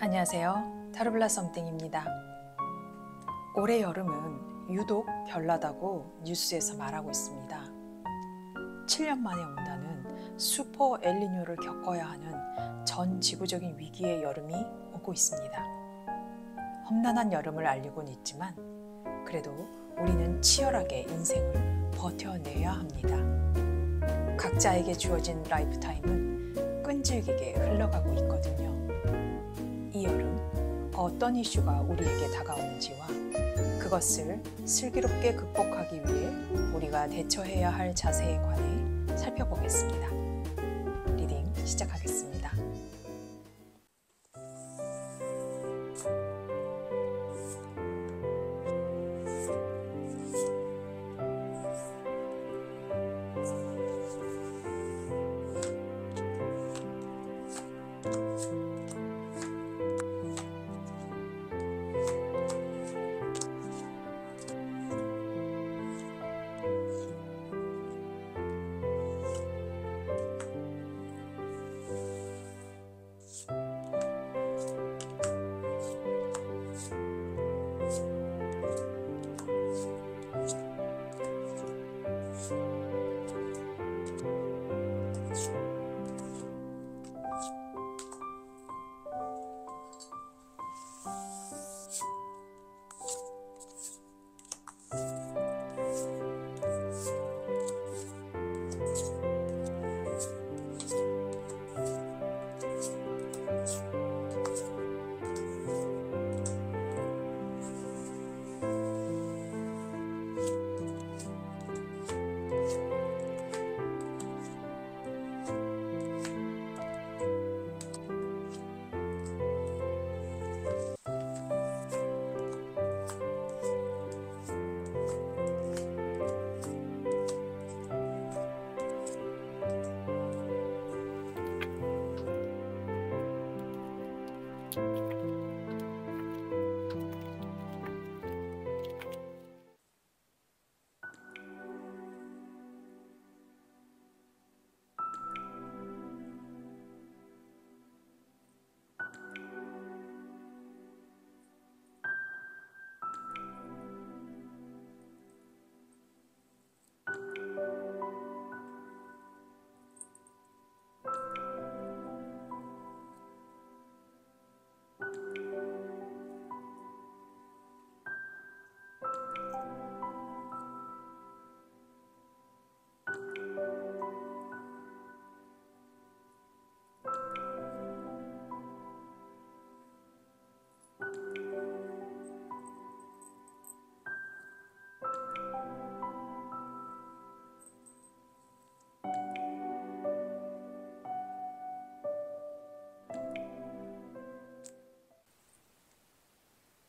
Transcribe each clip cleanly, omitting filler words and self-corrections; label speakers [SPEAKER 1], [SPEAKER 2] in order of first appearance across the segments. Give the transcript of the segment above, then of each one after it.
[SPEAKER 1] 안녕하세요. 타르블라 썸띵입니다. 올해 여름은 유독 별나다고 뉴스에서 말하고 있습니다. 7년 만에 온다는 슈퍼 엘니뇨를 겪어야 하는 전 지구적인 위기의 여름이 오고 있습니다. 험난한 여름을 알리고는 있지만 그래도 우리는 치열하게 인생을 버텨내야 합니다. 각자에게 주어진 라이프타임은 끈질기게 흘러가고 있거든요. 이 여름 어떤 이슈가 우리에게 다가오는지와 그것을 슬기롭게 극복하기 위해 우리가 대처해야 할 자세에 관해 살펴보겠습니다. 리딩 시작하겠습니다.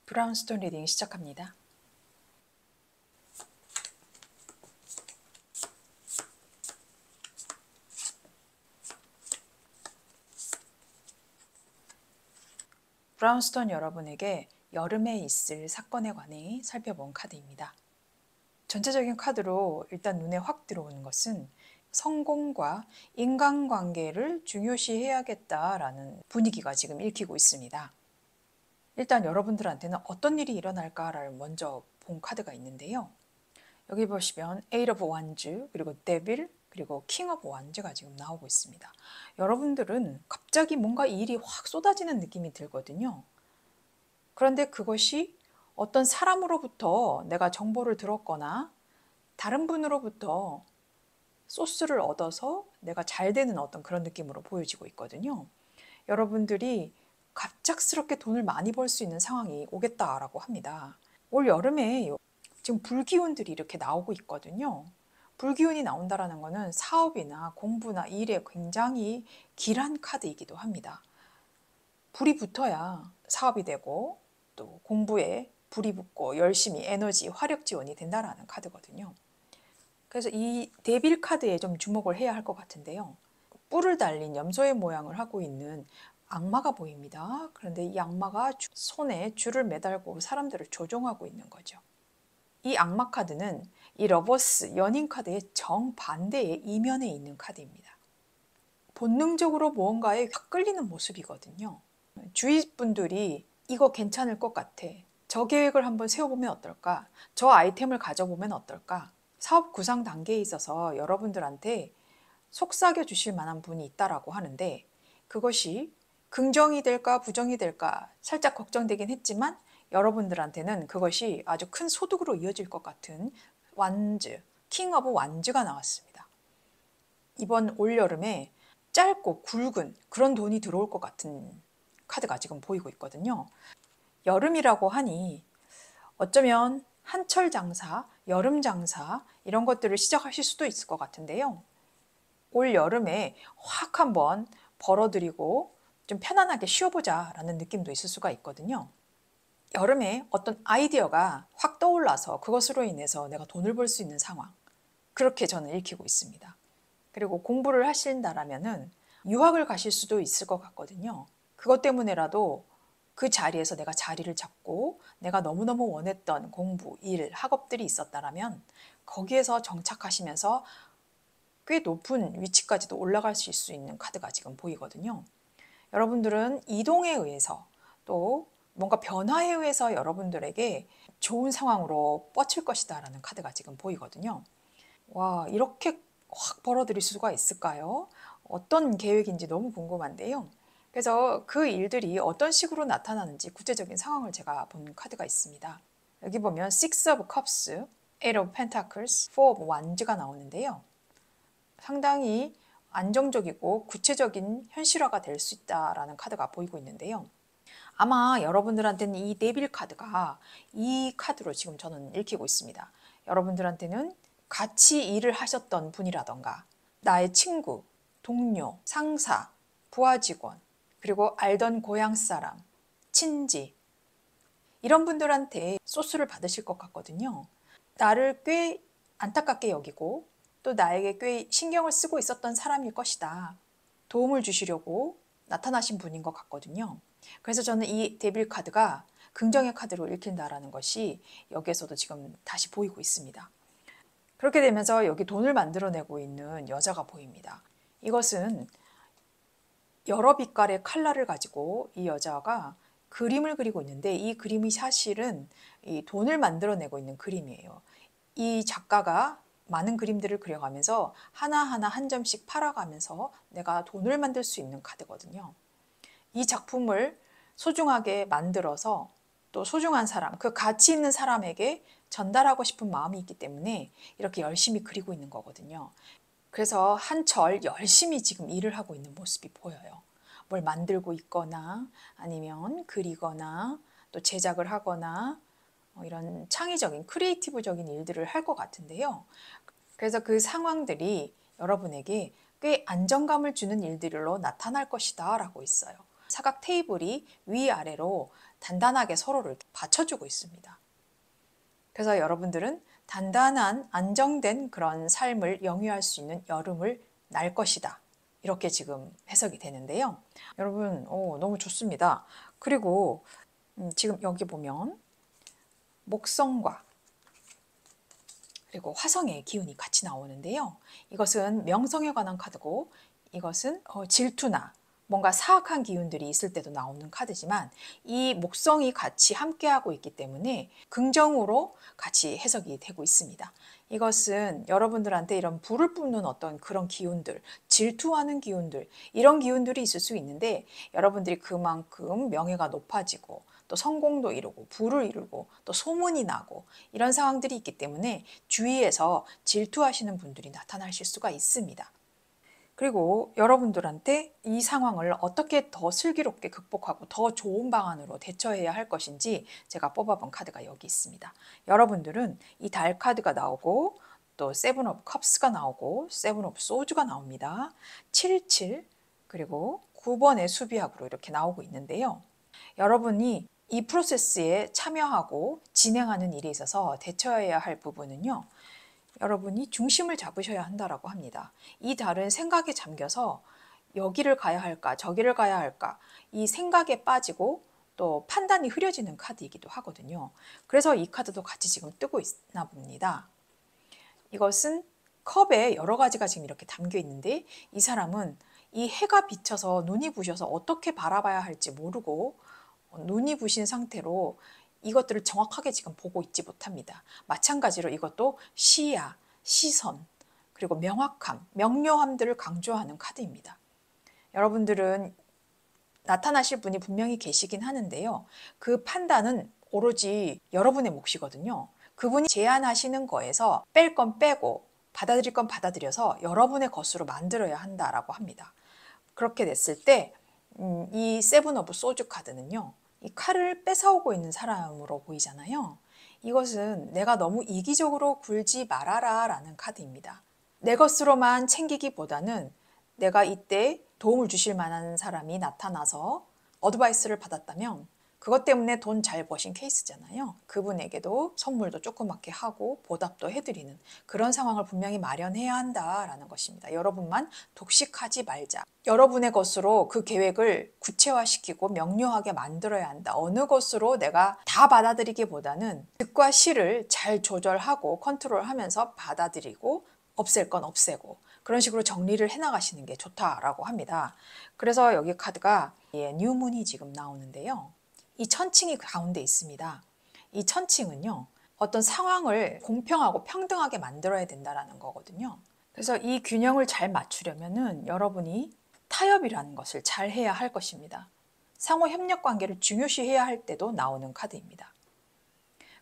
[SPEAKER 1] 브라운스톤 리딩 시작합니다. 브라운스톤 여러분에게 여름에 있을 사건에 관해 살펴본 카드입니다. 전체적인 카드로 일단 눈에 확 들어오는 것은 성공과 인간관계를 중요시해야겠다라는 분위기가 지금 읽히고 있습니다. 일단 여러분들한테는 어떤 일이 일어날까를 먼저 본 카드가 있는데요. 여기 보시면 Eight of Wands, 그리고 Devil, 그리고 King of Wands가 지금 나오고 있습니다. 여러분들은 갑자기 뭔가 일이 확 쏟아지는 느낌이 들거든요. 그런데 그것이 어떤 사람으로부터 내가 정보를 들었거나 다른 분으로부터 소스를 얻어서 내가 잘 되는 어떤 그런 느낌으로 보여지고 있거든요. 여러분들이 갑작스럽게 돈을 많이 벌 수 있는 상황이 오겠다라고 합니다. 올 여름에 지금 불기운들이 이렇게 나오고 있거든요. 불기운이 나온다라는 것은 사업이나 공부나 일에 굉장히 길한 카드이기도 합니다. 불이 붙어야 사업이 되고 또 공부에 불이 붙고 열심히 에너지, 화력 지원이 된다라는 카드거든요. 그래서 이 데빌 카드에 좀 주목을 해야 할 것 같은데요. 뿔을 달린 염소의 모양을 하고 있는 악마가 보입니다. 그런데 이 악마가 손에 줄을 매달고 사람들을 조종하고 있는 거죠. 이 악마 카드는 이 러버스 연인 카드의 정반대의 이면에 있는 카드입니다. 본능적으로 무언가에 확 끌리는 모습이거든요. 주위 분들이 이거 괜찮을 것 같아. 저 계획을 한번 세워보면 어떨까? 저 아이템을 가져보면 어떨까? 사업 구상 단계에 있어서 여러분들한테 속삭여 주실 만한 분이 있다라고 하는데 그것이 긍정이 될까 부정이 될까 살짝 걱정되긴 했지만 여러분들한테는 그것이 아주 큰 소득으로 이어질 것 같은 완즈, 킹 오브 완즈가 나왔습니다. 이번 올여름에 짧고 굵은 그런 돈이 들어올 것 같은 카드가 지금 보이고 있거든요. 여름이라고 하니 어쩌면 한철 장사, 여름 장사 이런 것들을 시작하실 수도 있을 것 같은데요. 올 여름에 확 한번 벌어들이고 좀 편안하게 쉬어보자 라는 느낌도 있을 수가 있거든요. 여름에 어떤 아이디어가 확 떠올라서 그것으로 인해서 내가 돈을 벌 수 있는 상황, 그렇게 저는 읽히고 있습니다. 그리고 공부를 하신다라면은 유학을 가실 수도 있을 것 같거든요. 그것 때문에라도 그 자리에서 내가 자리를 잡고 내가 너무너무 원했던 공부, 일, 학업들이 있었다라면 거기에서 정착하시면서 꽤 높은 위치까지도 올라가실 수 있는 카드가 지금 보이거든요. 여러분들은 이동에 의해서 또 뭔가 변화에 의해서 여러분들에게 좋은 상황으로 뻗칠 것이다 라는 카드가 지금 보이거든요. 와, 이렇게 확 벌어들일 수가 있을까요? 어떤 계획인지 너무 궁금한데요. 그래서 그 일들이 어떤 식으로 나타나는지 구체적인 상황을 제가 본 카드가 있습니다. 여기 보면 Six of Cups, Eight of Pentacles, Four of Wands가 나오는데요. 상당히 안정적이고 구체적인 현실화가 될 수 있다라는 카드가 보이고 있는데요. 아마 여러분들한테는 이 네빌 카드가 이 카드로 지금 저는 읽히고 있습니다. 여러분들한테는 같이 일을 하셨던 분이라던가 나의 친구, 동료, 상사, 부하 직원, 그리고 알던 고향 사람, 친지 이런 분들한테 소스를 받으실 것 같거든요. 나를 꽤 안타깝게 여기고 또 나에게 꽤 신경을 쓰고 있었던 사람일 것이다. 도움을 주시려고 나타나신 분인 것 같거든요. 그래서 저는 이 데빌 카드가 긍정의 카드로 읽힌다라는 것이 여기에서도 지금 다시 보이고 있습니다. 그렇게 되면서 여기 돈을 만들어내고 있는 여자가 보입니다. 이것은 여러 빛깔의 칼라를 가지고 이 여자가 그림을 그리고 있는데 이 그림이 사실은 이 돈을 만들어내고 있는 그림이에요. 이 작가가 많은 그림들을 그려가면서 하나하나 한 점씩 팔아가면서 내가 돈을 만들 수 있는 카드거든요. 이 작품을 소중하게 만들어서 또 소중한 사람, 그 가치 있는 사람에게 전달하고 싶은 마음이 있기 때문에 이렇게 열심히 그리고 있는 거거든요. 그래서 한철 열심히 지금 일을 하고 있는 모습이 보여요. 뭘 만들고 있거나 아니면 그리거나 또 제작을 하거나 이런 창의적인 크리에이티브적인 일들을 할 것 같은데요. 그래서 그 상황들이 여러분에게 꽤 안정감을 주는 일들로 나타날 것이다 라고 있어요. 사각 테이블이 위아래로 단단하게 서로를 받쳐주고 있습니다. 그래서 여러분들은 단단한 안정된 그런 삶을 영위할 수 있는 여름을 날 것이다. 이렇게 지금 해석이 되는데요. 여러분, 너무 좋습니다. 그리고 지금 여기 보면 목성과 그리고 화성의 기운이 같이 나오는데요. 이것은 명성에 관한 카드고 이것은 질투나 뭔가 사악한 기운들이 있을 때도 나오는 카드지만 이 목성이 같이 함께하고 있기 때문에 긍정으로 같이 해석이 되고 있습니다. 이것은 여러분들한테 이런 불을 뿜는 어떤 그런 기운들, 질투하는 기운들, 이런 기운들이 있을 수 있는데 여러분들이 그만큼 명예가 높아지고 또 성공도 이루고 부를 이루고 또 소문이 나고 이런 상황들이 있기 때문에 주위에서 질투하시는 분들이 나타나실 수가 있습니다. 그리고 여러분들한테 이 상황을 어떻게 더 슬기롭게 극복하고 더 좋은 방안으로 대처해야 할 것인지 제가 뽑아본 카드가 여기 있습니다. 여러분들은 이 달 카드가 나오고 또 세븐 오브 컵스가 나오고 세븐 오브 소주가 나옵니다. 77 그리고 9번의 수비학으로 이렇게 나오고 있는데요. 여러분이 이 프로세스에 참여하고 진행하는 일에 있어서 대처해야 할 부분은요. 여러분이 중심을 잡으셔야 한다라고 합니다. 이 달은 생각에 잠겨서 여기를 가야 할까 저기를 가야 할까 이 생각에 빠지고 또 판단이 흐려지는 카드이기도 하거든요. 그래서 이 카드도 같이 지금 뜨고 있나 봅니다. 이것은 컵에 여러 가지가 지금 이렇게 담겨 있는데 이 사람은 이 해가 비쳐서 눈이 부셔서 어떻게 바라봐야 할지 모르고 눈이 부신 상태로 이것들을 정확하게 지금 보고 있지 못합니다. 마찬가지로 이것도 시야, 시선, 그리고 명확함, 명료함들을 강조하는 카드입니다. 여러분들은 나타나실 분이 분명히 계시긴 하는데요. 그 판단은 오로지 여러분의 몫이거든요. 그분이 제안하시는 거에서 뺄 건 빼고 받아들일 건 받아들여서 여러분의 것으로 만들어야 한다라고 합니다. 그렇게 됐을 때 이 세븐 오브 소주 카드는요. 이 칼을 뺏어오고 있는 사람으로 보이잖아요. 이것은 내가 너무 이기적으로 굴지 말아라 라는 카드입니다. 내 것으로만 챙기기보다는 내가 이때 도움을 주실 만한 사람이 나타나서 어드바이스를 받았다면 그것 때문에 돈 잘 버신 케이스잖아요. 그분에게도 선물도 조그맣게 하고 보답도 해드리는 그런 상황을 분명히 마련해야 한다라는 것입니다. 여러분만 독식하지 말자. 여러분의 것으로 그 계획을 구체화시키고 명료하게 만들어야 한다. 어느 것으로 내가 다 받아들이기보다는 득과 실을 잘 조절하고 컨트롤하면서 받아들이고 없앨 건 없애고 그런 식으로 정리를 해나가시는 게 좋다라고 합니다. 그래서 여기 카드가 뉴문이 지금 나오는데요. 이 천칭이 가운데 있습니다. 이 천칭은요. 어떤 상황을 공평하고 평등하게 만들어야 된다는 거거든요. 그래서 이 균형을 잘 맞추려면은 여러분이 타협이라는 것을 잘 해야 할 것입니다. 상호 협력 관계를 중요시해야 할 때도 나오는 카드입니다.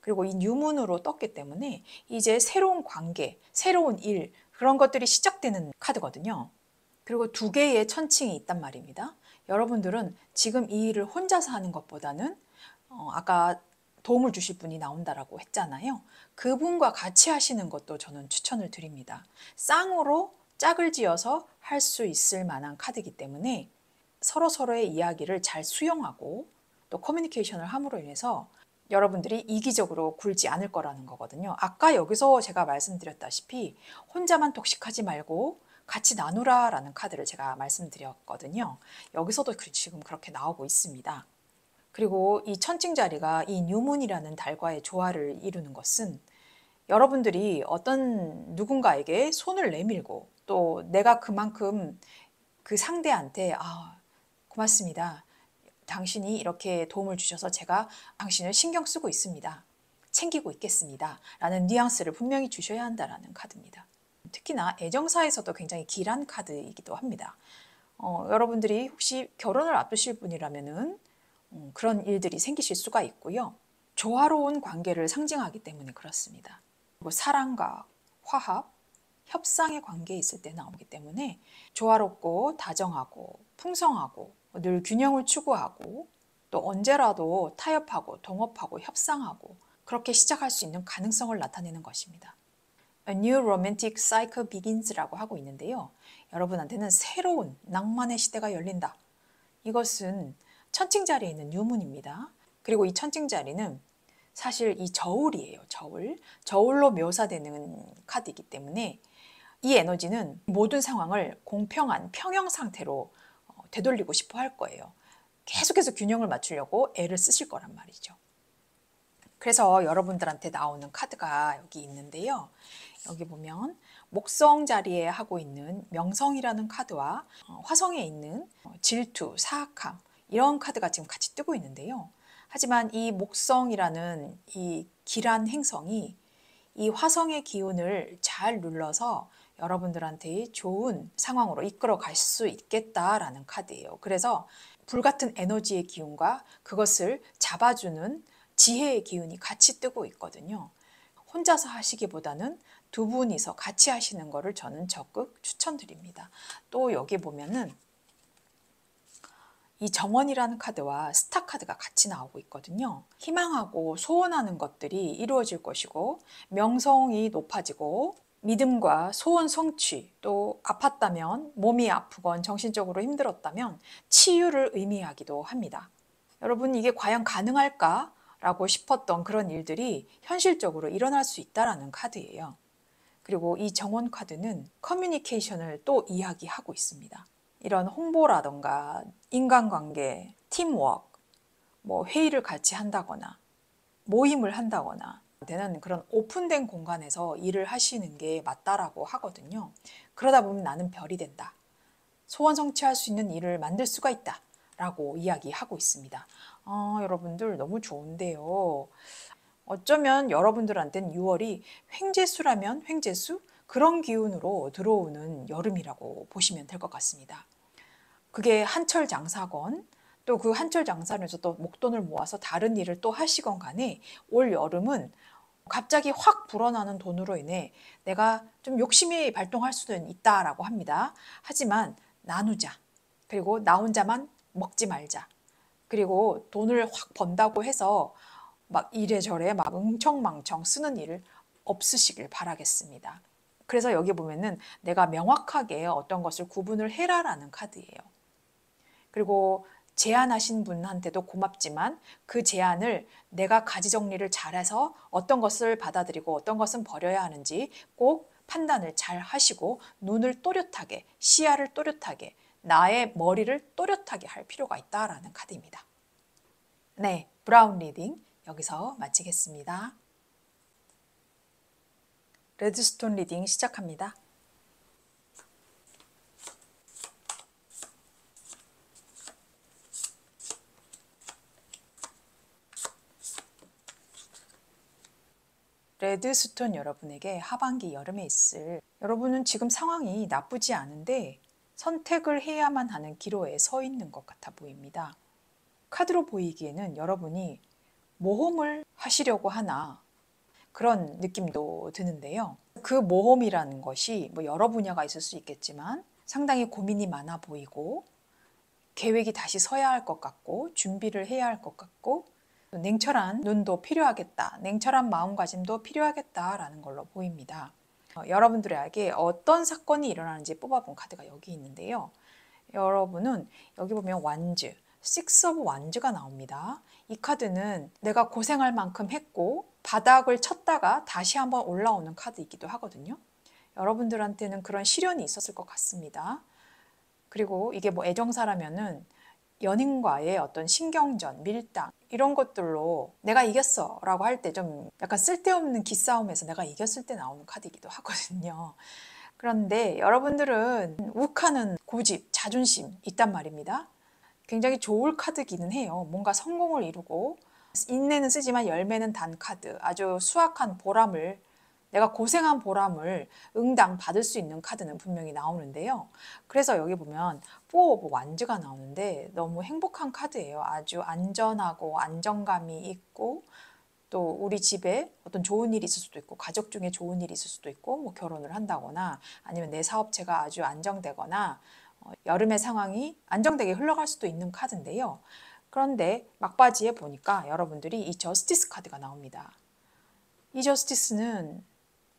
[SPEAKER 1] 그리고 이 뉴문으로 떴기 때문에 이제 새로운 관계, 새로운 일 그런 것들이 시작되는 카드거든요. 그리고 두 개의 천칭이 있단 말입니다. 여러분들은 지금 이 일을 혼자서 하는 것보다는 아까 도움을 주실 분이 나온다라고 했잖아요. 그분과 같이 하시는 것도 저는 추천을 드립니다. 쌍으로 짝을 지어서 할 수 있을 만한 카드이기 때문에 서로서로의 이야기를 잘 수용하고 또 커뮤니케이션을 함으로 인해서 여러분들이 이기적으로 굴지 않을 거라는 거거든요. 아까 여기서 제가 말씀드렸다시피 혼자만 독식하지 말고 같이 나누라 라는 카드를 제가 말씀드렸거든요. 여기서도 지금 그렇게 나오고 있습니다. 그리고 이 천칭 자리가 이 뉴문이라는 달과의 조화를 이루는 것은 여러분들이 어떤 누군가에게 손을 내밀고 또 내가 그만큼 그 상대한테 고맙습니다. 당신이 이렇게 도움을 주셔서 제가 당신을 신경 쓰고 있습니다. 챙기고 있겠습니다. 라는 뉘앙스를 분명히 주셔야 한다라는 카드입니다. 특히나 애정사에서도 굉장히 길한 카드이기도 합니다. 여러분들이 혹시 결혼을 앞두실 분이라면은 그런 일들이 생기실 수가 있고요. 조화로운 관계를 상징하기 때문에 그렇습니다. 그리고 사랑과 화합, 협상의 관계에 있을 때 나오기 때문에 조화롭고 다정하고 풍성하고 늘 균형을 추구하고 또 언제라도 타협하고 동업하고 협상하고 그렇게 시작할 수 있는 가능성을 나타내는 것입니다. A new romantic cycle begins라고 하고 있는데요. 여러분한테는 새로운 낭만의 시대가 열린다. 이것은 천칭 자리에 있는 뉴문입니다. 그리고 이 천칭 자리는 사실 이 저울이에요. 저울로 묘사되는 카드이기 때문에 이 에너지는 모든 상황을 공평한 평형 상태로 되돌리고 싶어 할 거예요. 계속해서 균형을 맞추려고 애를 쓰실 거란 말이죠. 그래서 여러분들한테 나오는 카드가 여기 있는데요. 여기 보면 목성 자리에 하고 있는 명성이라는 카드와 화성에 있는 질투, 사악함 이런 카드가 지금 같이 뜨고 있는데요. 하지만 이 목성이라는 이 길한 행성이 이 화성의 기운을 잘 눌러서 여러분들한테 좋은 상황으로 이끌어 갈 수 있겠다라는 카드예요. 그래서 불같은 에너지의 기운과 그것을 잡아주는 지혜의 기운이 같이 뜨고 있거든요. 혼자서 하시기보다는 두 분이서 같이 하시는 거를 저는 적극 추천드립니다. 또 여기 보면은 이 정원이라는 카드와 스타 카드가 같이 나오고 있거든요. 희망하고 소원하는 것들이 이루어질 것이고 명성이 높아지고 믿음과 소원 성취, 또 아팠다면 몸이 아프건 정신적으로 힘들었다면 치유를 의미하기도 합니다. 여러분 이게 과연 가능할까? 라고 싶었던 그런 일들이 현실적으로 일어날 수 있다는 카드예요. 그리고 이 정원 카드는 커뮤니케이션을 또 이야기하고 있습니다. 이런 홍보라던가 인간관계, 팀워크, 회의를 같이 한다거나 모임을 한다거나 되는 그런 오픈된 공간에서 일을 하시는 게 맞다라고 하거든요. 그러다 보면 나는 별이 된다. 소원 성취할 수 있는 일을 만들 수가 있다 라고 이야기하고 있습니다. 여러분들 너무 좋은데요. 어쩌면 여러분들한테는 6월이 횡재수라면 횡재수? 그런 기운으로 들어오는 여름이라고 보시면 될 것 같습니다. 그게 한철 장사건 또 그 한철 장사면서 또 목돈을 모아서 다른 일을 또 하시건 간에 올 여름은 갑자기 확 불어나는 돈으로 인해 내가 좀 욕심이 발동할 수는 있다라고 합니다. 하지만 나누자. 그리고 나 혼자만 먹지 말자. 그리고 돈을 확 번다고 해서 막 이래저래 막 응청망청 쓰는 일을 없으시길 바라겠습니다. 그래서 여기 보면은 내가 명확하게 어떤 것을 구분을 해라라는 카드예요. 그리고 제안하신 분한테도 고맙지만 그 제안을 내가 가지 정리를 잘해서 어떤 것을 받아들이고 어떤 것은 버려야 하는지 꼭 판단을 잘 하시고 눈을 또렷하게, 시야를 또렷하게, 나의 머리를 또렷하게 할 필요가 있다라는 카드입니다. 네, 브라운 리딩 여기서 마치겠습니다. 레드스톤 리딩 시작합니다. 레드스톤 여러분에게 하반기 여름에 있을 여러분은 지금 상황이 나쁘지 않은데 선택을 해야만 하는 기로에 서 있는 것 같아 보입니다. 카드로 보이기에는 여러분이 모험을 하시려고 하나 그런 느낌도 드는데요. 그 모험이라는 것이 뭐 여러 분야가 있을 수 있겠지만 상당히 고민이 많아 보이고 계획이 다시 서야 할 것 같고 준비를 해야 할 것 같고 냉철한 눈도 필요하겠다. 냉철한 마음가짐도 필요하겠다라는 걸로 보입니다. 여러분들에게 어떤 사건이 일어나는지 뽑아본 카드가 여기 있는데요. 여러분은 여기 보면 완즈, 식스 오브 완즈가 나옵니다. 이 카드는 내가 고생할 만큼 했고 바닥을 쳤다가 다시 한번 올라오는 카드이기도 하거든요. 여러분들한테는 그런 시련이 있었을 것 같습니다. 그리고 이게 뭐 애정사라면은 연인과의 어떤 신경전, 밀당 이런 것들로 내가 이겼어 라고 할 때 좀 약간 쓸데없는 기싸움에서 내가 이겼을 때 나오는 카드이기도 하거든요. 그런데 여러분들은 욱하는 고집, 자존심 있단 말입니다. 굉장히 좋을 카드기는 해요. 뭔가 성공을 이루고 인내는 쓰지만 열매는 단 카드. 아주 수확한 보람을 내가 고생한 보람을 응당 받을 수 있는 카드는 분명히 나오는데요. 그래서 여기 보면 4 오브 완즈가 나오는데 너무 행복한 카드예요. 아주 안전하고 안정감이 있고 또 우리 집에 어떤 좋은 일이 있을 수도 있고 가족 중에 좋은 일이 있을 수도 있고 뭐 결혼을 한다거나 아니면 내 사업체가 아주 안정되거나 여름의 상황이 안정되게 흘러갈 수도 있는 카드인데요. 그런데 막바지에 보니까 여러분들이 이 저스티스 카드가 나옵니다. 이 저스티스는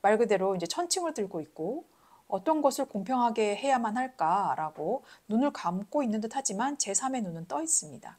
[SPEAKER 1] 말 그대로 이제 천칭을 들고 있고 어떤 것을 공평하게 해야만 할까라고 눈을 감고 있는 듯 하지만 제3의 눈은 떠 있습니다.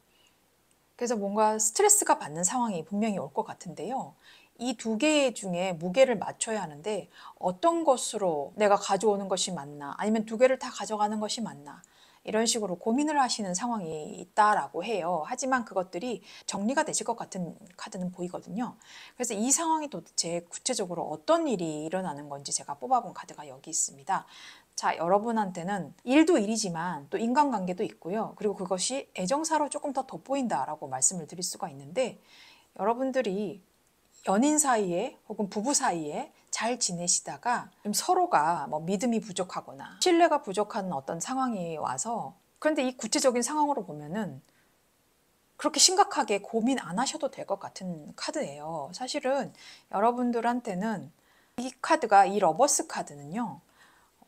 [SPEAKER 1] 그래서 뭔가 스트레스가 받는 상황이 분명히 올 것 같은데요. 이 두 개 중에 무게를 맞춰야 하는데 어떤 것으로 내가 가져오는 것이 맞나 아니면 두 개를 다 가져가는 것이 맞나 이런 식으로 고민을 하시는 상황이 있다라고 해요. 하지만 그것들이 정리가 되실 것 같은 카드는 보이거든요. 그래서 이 상황이 도대체 구체적으로 어떤 일이 일어나는 건지 제가 뽑아본 카드가 여기 있습니다. 자, 여러분한테는 일도 일이지만 또 인간관계도 있고요. 그리고 그것이 애정사로 조금 더 돋보인다라고 말씀을 드릴 수가 있는데 여러분들이 연인 사이에 혹은 부부 사이에 잘 지내시다가 좀 서로가 뭐 믿음이 부족하거나 신뢰가 부족한 어떤 상황이 와서 그런데 이 구체적인 상황으로 보면은 그렇게 심각하게 고민 안 하셔도 될 것 같은 카드예요. 사실은 여러분들한테는 이 카드가 이 러버스 카드는요.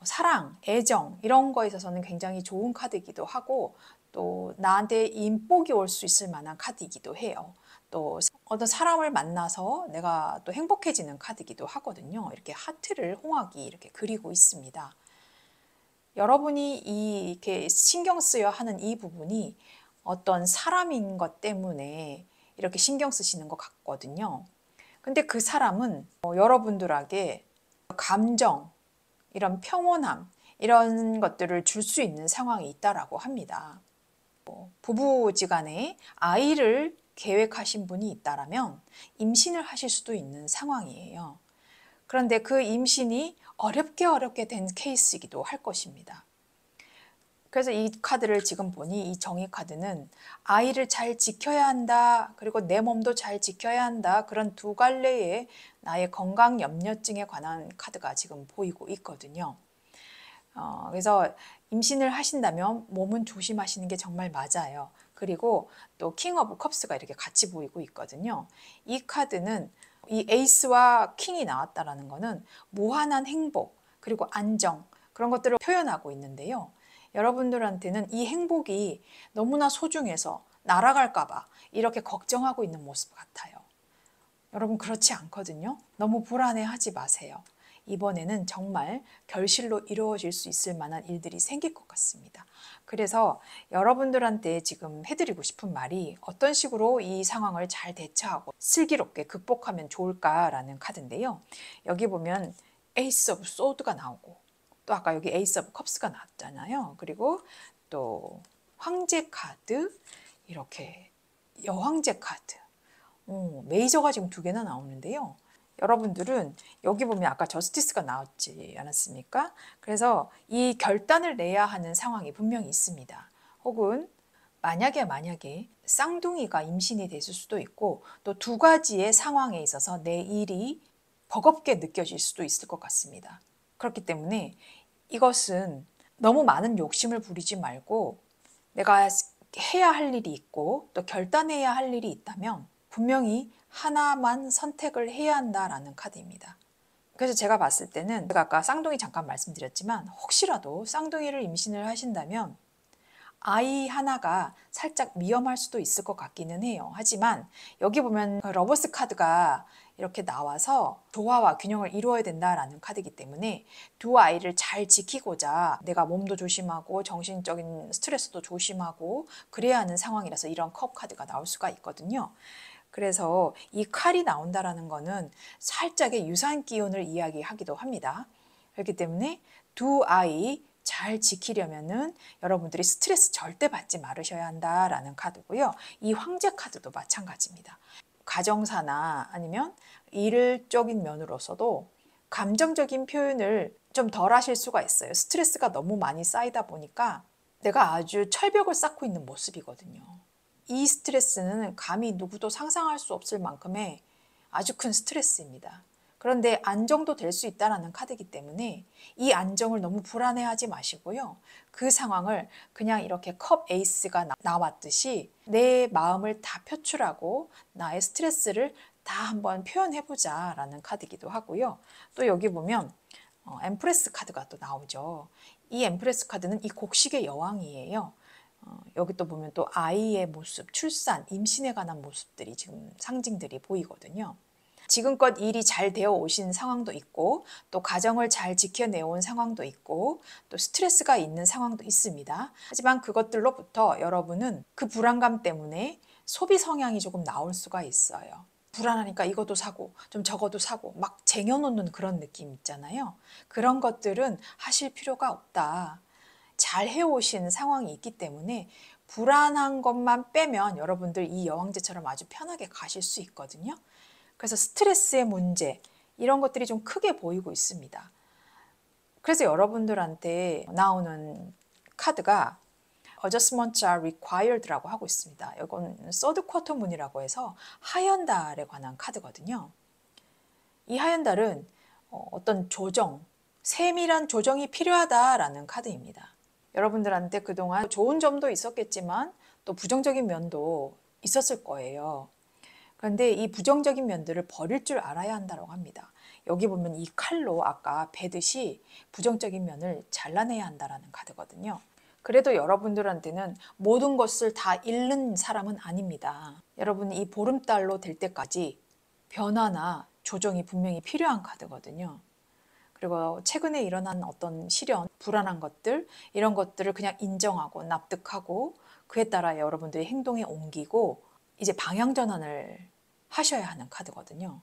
[SPEAKER 1] 사랑, 애정 이런 거에 있어서는 굉장히 좋은 카드이기도 하고 또 나한테 인복이 올 수 있을 만한 카드이기도 해요. 또 어떤 사람을 만나서 내가 또 행복해지는 카드이기도 하거든요. 이렇게 하트를 홍학이 이렇게 그리고 있습니다. 여러분이 이렇게 신경 쓰여 하는 이 부분이 어떤 사람인 것 때문에 이렇게 신경 쓰시는 것 같거든요. 근데 그 사람은 여러분들에게 감정, 이런 평온함, 이런 것들을 줄 수 있는 상황이 있다라고 합니다. 부부지간에 아이를 계획하신 분이 있다라면 임신을 하실 수도 있는 상황이에요. 그런데 그 임신이 어렵게 된 케이스이기도 할 것입니다. 그래서 이 카드를 지금 보니 이 정의 카드는 아이를 잘 지켜야 한다. 그리고 내 몸도 잘 지켜야 한다. 그런 두 갈래의 나의 건강 염려증에 관한 카드가 지금 보이고 있거든요. 그래서 임신을 하신다면 몸은 조심하시는 게 정말 맞아요. 그리고 또 킹 오브 컵스가 이렇게 같이 보이고 있거든요. 이 카드는 이 에이스와 킹이 나왔다라는 거는 무한한 행복 그리고 안정 그런 것들을 표현하고 있는데요. 여러분들한테는 이 행복이 너무나 소중해서 날아갈까 봐 이렇게 걱정하고 있는 모습 같아요. 여러분 그렇지 않거든요. 너무 불안해하지 마세요. 이번에는 정말 결실로 이루어질 수 있을 만한 일들이 생길 것 같습니다. 그래서 여러분들한테 지금 해드리고 싶은 말이 어떤 식으로 이 상황을 잘 대처하고 슬기롭게 극복하면 좋을까라는 카드인데요. 여기 보면 에이스 오브 소드가 나오고 또 아까 여기 에이스 오브 컵스가 나왔잖아요. 그리고 또 황제 카드, 이렇게 여황제 카드, 메이저가 지금 2개나 나오는데요. 여러분들은 여기 보면 아까 저스티스가 나왔지 않았습니까? 그래서 이 결단을 내야 하는 상황이 분명히 있습니다. 혹은 만약에 쌍둥이가 임신이 됐을 수도 있고 또 2가지의 상황에 있어서 내 일이 버겁게 느껴질 수도 있을 것 같습니다. 그렇기 때문에 이것은 너무 많은 욕심을 부리지 말고 내가 해야 할 일이 있고 또 결단해야 할 일이 있다면 분명히 하나만 선택을 해야 한다라는 카드입니다. 그래서 제가 봤을 때는 제가 아까 쌍둥이 잠깐 말씀드렸지만 혹시라도 쌍둥이를 임신을 하신다면 아이 하나가 살짝 위험할 수도 있을 것 같기는 해요. 하지만 여기 보면 러버스 카드가 이렇게 나와서 조화와 균형을 이루어야 된다라는 카드이기 때문에 두 아이를 잘 지키고자 내가 몸도 조심하고 정신적인 스트레스도 조심하고 그래야 하는 상황이라서 이런 컵 카드가 나올 수가 있거든요. 그래서 이 칼이 나온다라는 거는 살짝의 유산 기운을 이야기하기도 합니다. 그렇기 때문에 두 아이 잘 지키려면은 여러분들이 스트레스 절대 받지 말으셔야 한다라는 카드고요. 이 황제 카드도 마찬가지입니다. 가정사나 아니면 일적인 면으로서도 감정적인 표현을 좀 덜 하실 수가 있어요. 스트레스가 너무 많이 쌓이다 보니까 내가 아주 철벽을 쌓고 있는 모습이거든요. 이 스트레스는 감히 누구도 상상할 수 없을 만큼의 아주 큰 스트레스입니다. 그런데 안정도 될 수 있다는 카드이기 때문에 이 안정을 너무 불안해하지 마시고요. 그 상황을 그냥 이렇게 컵 에이스가 나왔듯이 내 마음을 다 표출하고 나의 스트레스를 다 한번 표현해보자 라는 카드이기도 하고요. 또 여기 보면 엠프레스 카드가 또 나오죠. 이 엠프레스 카드는 이 곡식의 여왕이에요. 여기 또 보면 또 아이의 모습, 출산, 임신에 관한 모습들이 지금 상징들이 보이거든요. 지금껏 일이 잘 되어 오신 상황도 있고 또 가정을 잘 지켜내온 상황도 있고 또 스트레스가 있는 상황도 있습니다. 하지만 그것들로부터 여러분은 그 불안감 때문에 소비 성향이 조금 나올 수가 있어요. 불안하니까 이것도 사고 좀 저것도 사고 막 쟁여놓는 그런 느낌 있잖아요. 그런 것들은 하실 필요가 없다. 잘 해오신 상황이 있기 때문에 불안한 것만 빼면 여러분들 이 여왕제처럼 아주 편하게 가실 수 있거든요. 그래서 스트레스의 문제 이런 것들이 좀 크게 보이고 있습니다. 그래서 여러분들한테 나오는 카드가 Adjustments are required라고 하고 있습니다. 이건 서드 쿼터 문이라고 해서 하연달에 관한 카드거든요. 이 하연달은 어떤 조정, 세밀한 조정이 필요하다라는 카드입니다. 여러분들한테 그동안 좋은 점도 있었겠지만 또 부정적인 면도 있었을 거예요. 그런데 이 부정적인 면들을 버릴 줄 알아야 한다고 합니다. 여기 보면 이 칼로 아까 베듯이 부정적인 면을 잘라내야 한다는 카드거든요. 그래도 여러분들한테는 모든 것을 다 잃는 사람은 아닙니다. 여러분 이 보름달로 될 때까지 변화나 조정이 분명히 필요한 카드거든요. 그리고 최근에 일어난 어떤 시련, 불안한 것들 이런 것들을 그냥 인정하고 납득하고 그에 따라 여러분들의 행동에 옮기고 이제 방향 전환을 하셔야 하는 카드거든요.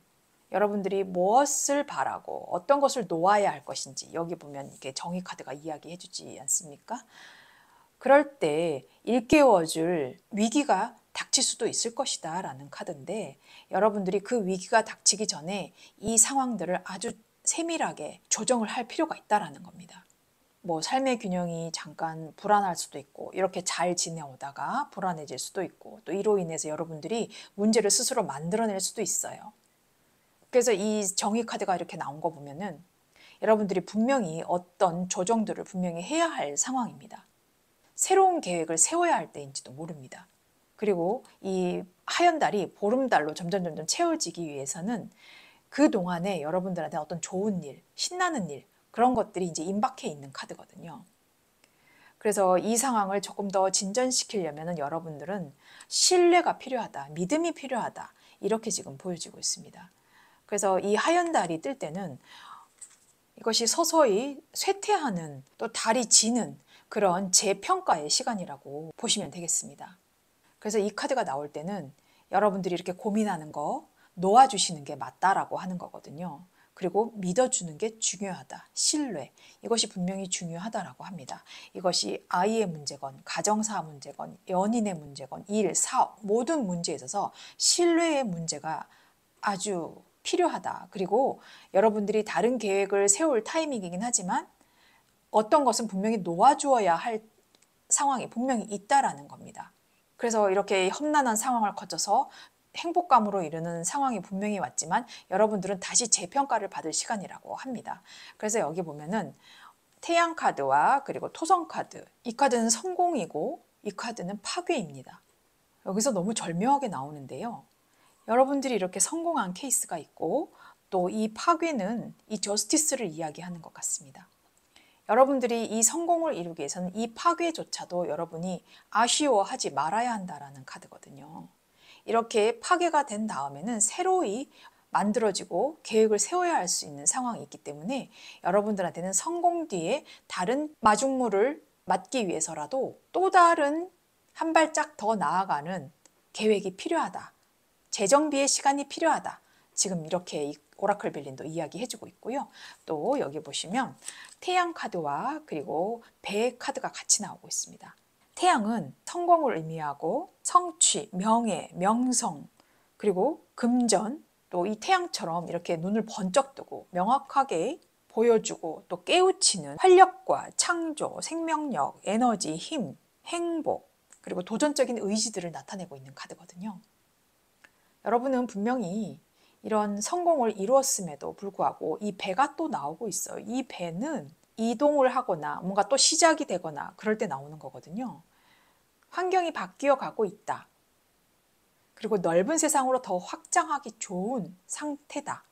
[SPEAKER 1] 여러분들이 무엇을 바라고 어떤 것을 놓아야 할 것인지 여기 보면 이게 정의 카드가 이야기해 주지 않습니까? 그럴 때 일깨워줄 위기가 닥칠 수도 있을 것이다 라는 카드인데 여러분들이 그 위기가 닥치기 전에 이 상황들을 아주 세밀하게 조정을 할 필요가 있다라는 겁니다. 뭐 삶의 균형이 잠깐 불안할 수도 있고 이렇게 잘 지내오다가 불안해질 수도 있고 또 이로 인해서 여러분들이 문제를 스스로 만들어낼 수도 있어요. 그래서 이 정의 카드가 이렇게 나온 거 보면은 여러분들이 분명히 어떤 조정들을 분명히 해야 할 상황입니다. 새로운 계획을 세워야 할 때인지도 모릅니다. 그리고 이 하얀 달이 보름달로 점점 채워지기 위해서는 그동안에 여러분들한테 어떤 좋은 일, 신나는 일, 그런 것들이 이제 임박해 있는 카드거든요. 그래서 이 상황을 조금 더 진전시키려면 여러분들은 신뢰가 필요하다, 믿음이 필요하다, 이렇게 지금 보여지고 있습니다. 그래서 이 하얀 달이 뜰 때는 이것이 서서히 쇠퇴하는, 또 달이 지는 그런 재평가의 시간이라고 보시면 되겠습니다. 그래서 이 카드가 나올 때는 여러분들이 이렇게 고민하는 거 놓아주시는 게 맞다라고 하는 거거든요. 그리고 믿어주는 게 중요하다. 신뢰. 이것이 분명히 중요하다라고 합니다. 이것이 아이의 문제건, 가정사 문제건, 연인의 문제건, 일, 사업, 모든 문제에 있어서 신뢰의 문제가 아주 필요하다. 그리고 여러분들이 다른 계획을 세울 타이밍이긴 하지만 어떤 것은 분명히 놓아주어야 할 상황이 분명히 있다라는 겁니다. 그래서 이렇게 험난한 상황을 거쳐서 행복감으로 이르는 상황이 분명히 왔지만 여러분들은 다시 재평가를 받을 시간이라고 합니다. 그래서 여기 보면은 태양 카드와 그리고 토성 카드, 이 카드는 성공이고 이 카드는 파괴입니다. 여기서 너무 절묘하게 나오는데요. 여러분들이 이렇게 성공한 케이스가 있고 또 이 파괴는 이 저스티스를 이야기하는 것 같습니다. 여러분들이 이 성공을 이루기 위해서는 이 파괴조차도 여러분이 아쉬워하지 말아야 한다라는 카드거든요. 이렇게 파괴가 된 다음에는 새로이 만들어지고 계획을 세워야 할 수 있는 상황이 있기 때문에 여러분들한테는 성공 뒤에 다른 마중물을 맞기 위해서라도 또 다른 한 발짝 더 나아가는 계획이 필요하다. 재정비의 시간이 필요하다. 지금 이렇게 이 오라클 빌린도 이야기해주고 있고요. 또 여기 보시면 태양 카드와 그리고 배 카드가 같이 나오고 있습니다. 태양은 성공을 의미하고 성취, 명예, 명성, 그리고 금전, 또 이 태양처럼 이렇게 눈을 번쩍 뜨고 명확하게 보여주고 또 깨우치는 활력과 창조, 생명력, 에너지, 힘, 행복, 그리고 도전적인 의지들을 나타내고 있는 카드거든요. 여러분은 분명히 이런 성공을 이루었음에도 불구하고 이 배가 또 나오고 있어요. 이 배는 이동을 하거나 뭔가 또 시작이 되거나 그럴 때 나오는 거거든요. 환경이 바뀌어 가고 있다. 그리고 넓은 세상으로 더 확장하기 좋은 상태다.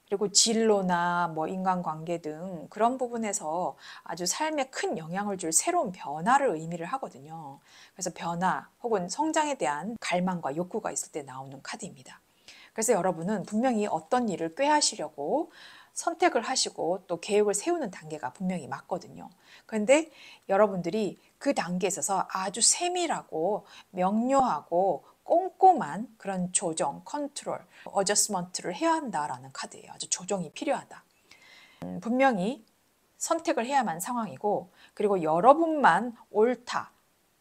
[SPEAKER 1] 그리고 진로나 뭐 인간관계 등 그런 부분에서 아주 삶에 큰 영향을 줄 새로운 변화를 의미를 하거든요. 그래서 변화 혹은 성장에 대한 갈망과 욕구가 있을 때 나오는 카드입니다. 그래서 여러분은 분명히 어떤 일을 꾀하시려고 선택을 하시고 또 계획을 세우는 단계가 분명히 맞거든요. 그런데 여러분들이 그 단계에 있어서 아주 세밀하고 명료하고 꼼꼼한 그런 조정, 컨트롤, 어저스먼트를 해야 한다라는 카드예요. 아주 조정이 필요하다. 분명히 선택을 해야만 상황이고 그리고 여러분만 옳다.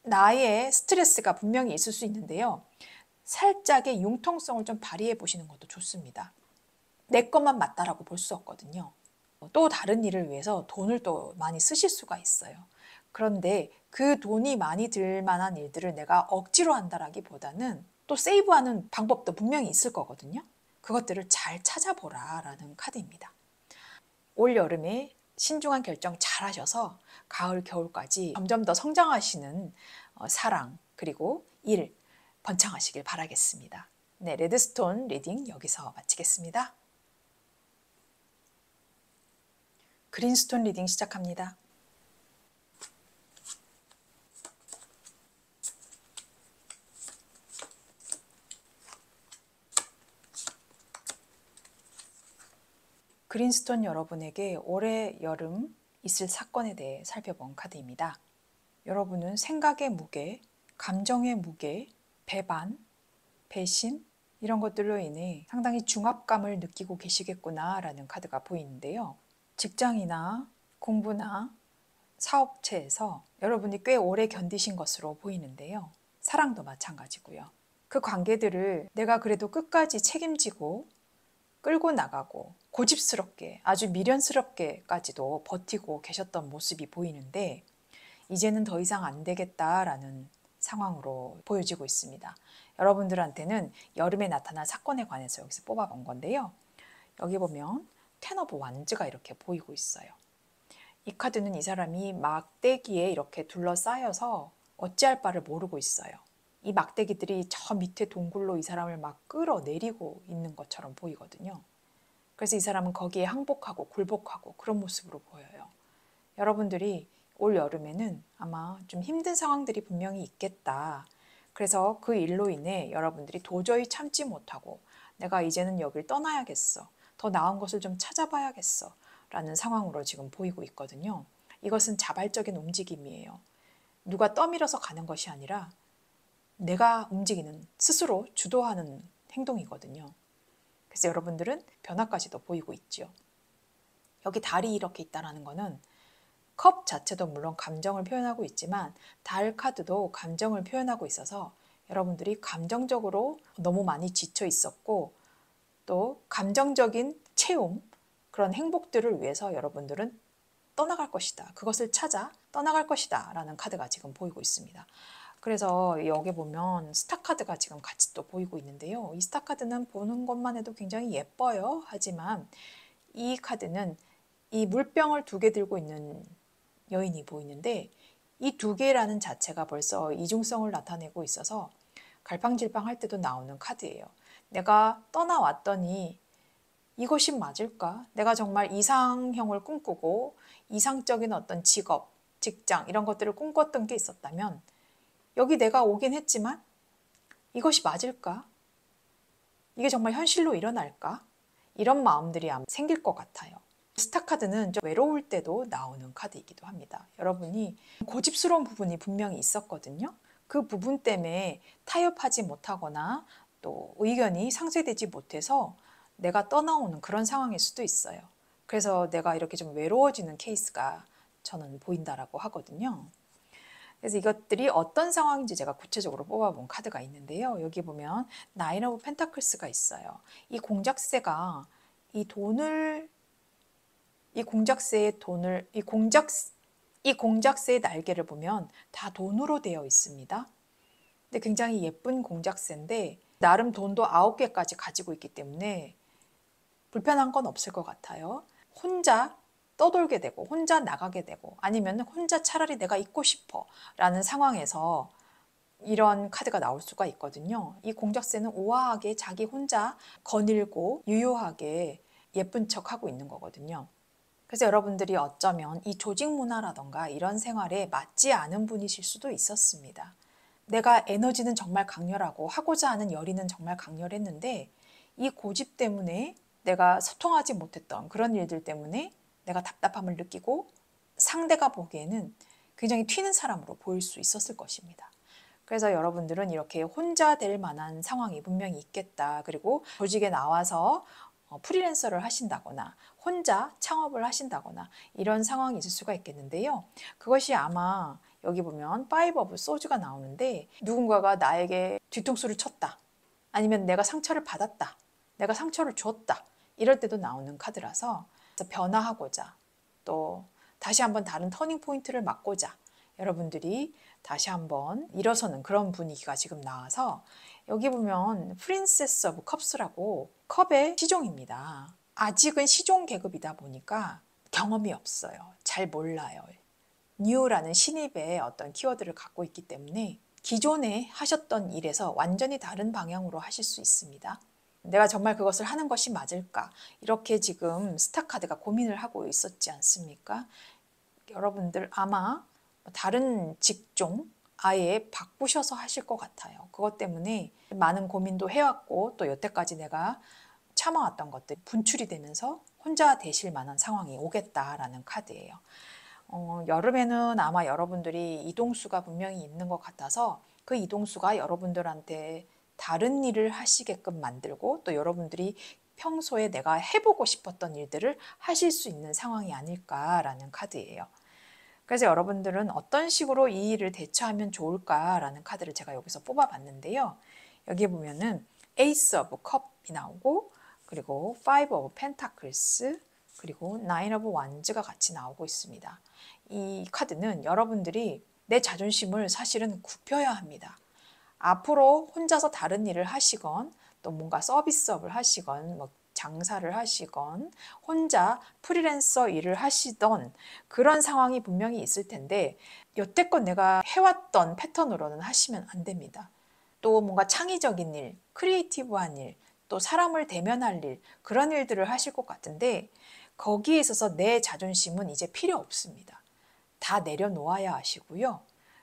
[SPEAKER 1] 나의 스트레스가 분명히 있을 수 있는데요. 살짝의 융통성을 좀 발휘해 보시는 것도 좋습니다. 내 것만 맞다라고 볼 수 없거든요. 또 다른 일을 위해서 돈을 또 많이 쓰실 수가 있어요. 그런데 그 돈이 많이 들 만한 일들을 내가 억지로 한다라기보다는 또 세이브하는 방법도 분명히 있을 거거든요. 그것들을 잘 찾아보라라는 카드입니다. 올 여름에 신중한 결정 잘 하셔서 가을, 겨울까지 점점 더 성장하시는 사랑 그리고 일 번창하시길 바라겠습니다. 네, 레드스톤 리딩 여기서 마치겠습니다. 그린스톤 리딩 시작합니다. 그린스톤 여러분에게 올해 여름 있을 사건에 대해 살펴본 카드입니다. 여러분은 생각의 무게, 감정의 무게, 배반, 배신 이런 것들로 인해 상당히 중압감을 느끼고 계시겠구나라는 카드가 보이는데요. 직장이나 공부나 사업체에서 여러분이 꽤 오래 견디신 것으로 보이는데요. 사랑도 마찬가지고요. 그 관계들을 내가 그래도 끝까지 책임지고 끌고 나가고 고집스럽게 아주 미련스럽게까지도 버티고 계셨던 모습이 보이는데 이제는 더 이상 안 되겠다라는 상황으로 보여지고 있습니다. 여러분들한테는 여름에 나타난 사건에 관해서 여기서 뽑아본 건데요. 여기 보면 텐 오브 완즈가 이렇게 보이고 있어요. 이 카드는 이 사람이 막대기에 이렇게 둘러싸여서 어찌할 바를 모르고 있어요. 이 막대기들이 저 밑에 동굴로 이 사람을 막 끌어내리고 있는 것처럼 보이거든요. 그래서 이 사람은 거기에 항복하고 굴복하고 그런 모습으로 보여요. 여러분들이 올 여름에는 아마 좀 힘든 상황들이 분명히 있겠다. 그래서 그 일로 인해 여러분들이 도저히 참지 못하고 내가 이제는 여길 떠나야겠어. 더 나은 것을 좀 찾아봐야겠어. 라는 상황으로 지금 보이고 있거든요. 이것은 자발적인 움직임이에요. 누가 떠밀어서 가는 것이 아니라 내가 움직이는, 스스로 주도하는 행동이거든요. 그래서 여러분들은 변화까지도 보이고 있죠. 여기 달이 이렇게 있다는 거는 컵 자체도 물론 감정을 표현하고 있지만 달 카드도 감정을 표현하고 있어서 여러분들이 감정적으로 너무 많이 지쳐 있었고 또 감정적인 체험, 그런 행복들을 위해서 여러분들은 떠나갈 것이다. 그것을 찾아 떠나갈 것이다. 라는 카드가 지금 보이고 있습니다. 그래서 여기 보면 스타 카드가 지금 같이 또 보이고 있는데요. 이 스타 카드는 보는 것만 해도 굉장히 예뻐요. 하지만 이 카드는 이 물병을 2개 들고 있는 여인이 보이는데 이 2개라는 자체가 벌써 이중성을 나타내고 있어서 갈팡질팡할 때도 나오는 카드예요. 내가 떠나왔더니 이것이 맞을까? 내가 정말 이상형을 꿈꾸고 이상적인 어떤 직업, 직장 이런 것들을 꿈꿨던 게 있었다면 여기 내가 오긴 했지만 이것이 맞을까? 이게 정말 현실로 일어날까? 이런 마음들이 아마 생길 것 같아요. 스타 카드는 좀 외로울 때도 나오는 카드이기도 합니다. 여러분이 고집스러운 부분이 분명히 있었거든요. 그 부분 때문에 타협하지 못하거나 또 의견이 상쇄되지 못해서 내가 떠나오는 그런 상황일 수도 있어요. 그래서 내가 이렇게 좀 외로워지는 케이스가 저는 보인다라고 하거든요. 그래서 이것들이 어떤 상황인지 제가 구체적으로 뽑아본 카드가 있는데요. 여기 보면 나인 오브 펜타클스가 있어요. 이 공작새가 이 돈을 이 공작새의 돈을 이 공작새의 날개를 보면 다 돈으로 되어 있습니다. 근데 굉장히 예쁜 공작새인데 나름 돈도 9개까지 가지고 있기 때문에 불편한 건 없을 것 같아요. 혼자 떠돌게 되고 혼자 나가게 되고 아니면 혼자 차라리 내가 있고 싶어 라는 상황에서 이런 카드가 나올 수가 있거든요. 이 공작새는 우아하게 자기 혼자 거닐고 유효하게 예쁜 척 하고 있는 거거든요. 그래서 여러분들이 어쩌면 이 조직 문화라던가 이런 생활에 맞지 않은 분이실 수도 있었습니다. 내가 에너지는 정말 강렬하고 하고자 하는 열의는 정말 강렬했는데 이 고집 때문에 내가 소통하지 못했던 그런 일들 때문에 내가 답답함을 느끼고 상대가 보기에는 굉장히 튀는 사람으로 보일 수 있었을 것입니다. 그래서 여러분들은 이렇게 혼자 될 만한 상황이 분명히 있겠다. 그리고 조직에 나와서 프리랜서를 하신다거나 혼자 창업을 하신다거나 이런 상황이 있을 수가 있겠는데요. 그것이 아마 여기 보면 파이브 오브 소즈가 나오는데 누군가가 나에게 뒤통수를 쳤다. 아니면 내가 상처를 받았다. 내가 상처를 줬다. 이럴 때도 나오는 카드라서 변화하고자 또 다시 한번 다른 터닝 포인트를 맞고자 여러분들이 다시 한번 일어서는 그런 분위기가 지금 나와서 여기 보면 프린세스 오브 컵스라고 컵의 시종입니다. 아직은 시종 계급이다 보니까 경험이 없어요. 잘 몰라요. 뉴라는 신입의 어떤 키워드를 갖고 있기 때문에 기존에 하셨던 일에서 완전히 다른 방향으로 하실 수 있습니다. 내가 정말 그것을 하는 것이 맞을까? 이렇게 지금 스타 카드가 고민을 하고 있었지 않습니까? 여러분들 아마 다른 직종 아예 바꾸셔서 하실 것 같아요. 그것 때문에 많은 고민도 해왔고 또 여태까지 내가 참아왔던 것들이 분출이 되면서 혼자 되실 만한 상황이 오겠다라는 카드예요. 여름에는 아마 여러분들이 이동수가 분명히 있는 것 같아서 그 이동수가 여러분들한테 다른 일을 하시게끔 만들고 또 여러분들이 평소에 내가 해보고 싶었던 일들을 하실 수 있는 상황이 아닐까라는 카드예요. 그래서 여러분들은 어떤 식으로 이 일을 대처하면 좋을까라는 카드를 제가 여기서 뽑아봤는데요. 여기 보면은 에이스 오브 컵이 나오고 그리고 Five of Pentacles, 그리고 Nine of Wands가 같이 나오고 있습니다. 이 카드는 여러분들이 내 자존심을 사실은 굽혀야 합니다. 앞으로 혼자서 다른 일을 하시건 또 뭔가 서비스업을 하시건 뭐 장사를 하시건 혼자 프리랜서 일을 하시던 그런 상황이 분명히 있을 텐데 여태껏 내가 해왔던 패턴으로는 하시면 안 됩니다. 또 뭔가 창의적인 일, 크리에이티브한 일, 또 사람을 대면할 일, 그런 일들을 하실 것 같은데 거기에 있어서 내 자존심은 이제 필요 없습니다. 다 내려놓아야 하시고요.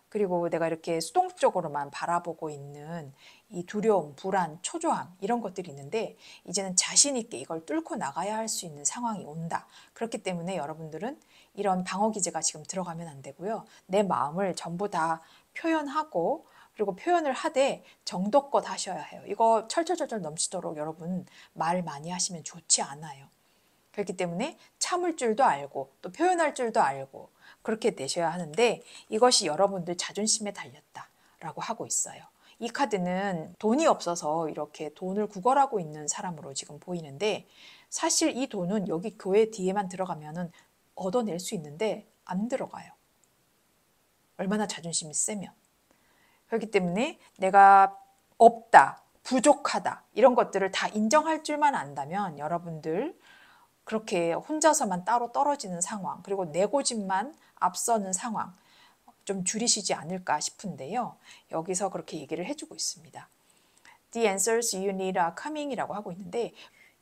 [SPEAKER 1] 그리고 내가 이렇게 수동적으로만 바라보고 있는 이 두려움, 불안, 초조함 이런 것들이 있는데 이제는 자신 있게 이걸 뚫고 나가야 할 수 있는 상황이 온다. 그렇기 때문에 여러분들은 이런 방어 기제가 지금 들어가면 안 되고요. 내 마음을 전부 다 표현하고 그리고 표현을 하되 정도껏 하셔야 해요. 이거 철철철철 넘치도록 여러분 말 많이 하시면 좋지 않아요. 그렇기 때문에 참을 줄도 알고 또 표현할 줄도 알고 그렇게 되셔야 하는데 이것이 여러분들 자존심에 달렸다라고 하고 있어요. 이 카드는 돈이 없어서 이렇게 돈을 구걸하고 있는 사람으로 지금 보이는데 사실 이 돈은 여기 교회 뒤에만 들어가면은 얻어낼 수 있는데 안 들어가요. 얼마나 자존심이 세면. 그렇기 때문에 내가 없다, 부족하다 이런 것들을 다 인정할 줄만 안다면 여러분들 그렇게 혼자서만 따로 떨어지는 상황, 그리고 내 고집만 앞서는 상황 좀 줄이시지 않을까 싶은데요. 여기서 그렇게 얘기를 해주고 있습니다. The answers you need are coming이라고 하고 있는데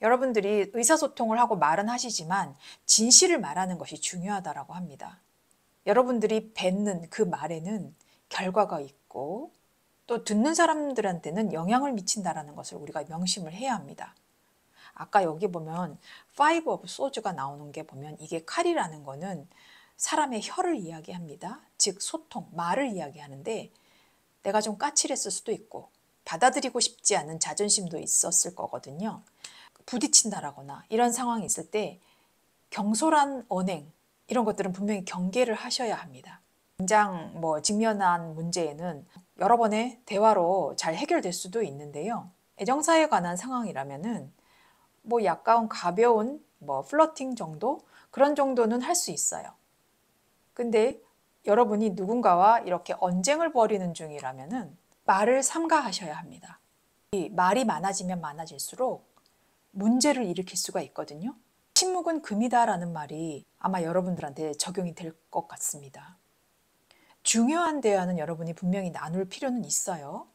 [SPEAKER 1] 여러분들이 의사소통을 하고 말은 하시지만 진실을 말하는 것이 중요하다라고 합니다. 여러분들이 뱉는 그 말에는 결과가 있고 또 듣는 사람들한테는 영향을 미친다라는 것을 우리가 명심을 해야 합니다. 아까 여기 보면 Five of Swords가 나오는 게 보면 이게 칼이라는 거는 사람의 혀를 이야기합니다. 즉 소통, 말을 이야기하는데 내가 좀 까칠했을 수도 있고 받아들이고 싶지 않은 자존심도 있었을 거거든요. 부딪힌다라거나 이런 상황이 있을 때 경솔한 언행 이런 것들은 분명히 경계를 하셔야 합니다. 당장 직면한 문제에는 여러 번의 대화로 잘 해결될 수도 있는데요. 애정사에 관한 상황이라면은 약간 가벼운 플러팅 정도? 그런 정도는 할 수 있어요. 근데 여러분이 누군가와 이렇게 언쟁을 벌이는 중이라면은 말을 삼가하셔야 합니다. 이 말이 많아지면 많아질수록 문제를 일으킬 수가 있거든요. 침묵은 금이다라는 말이 아마 여러분들한테 적용이 될 것 같습니다. 중요한 대화는 여러분이 분명히 나눌 필요는 있어요.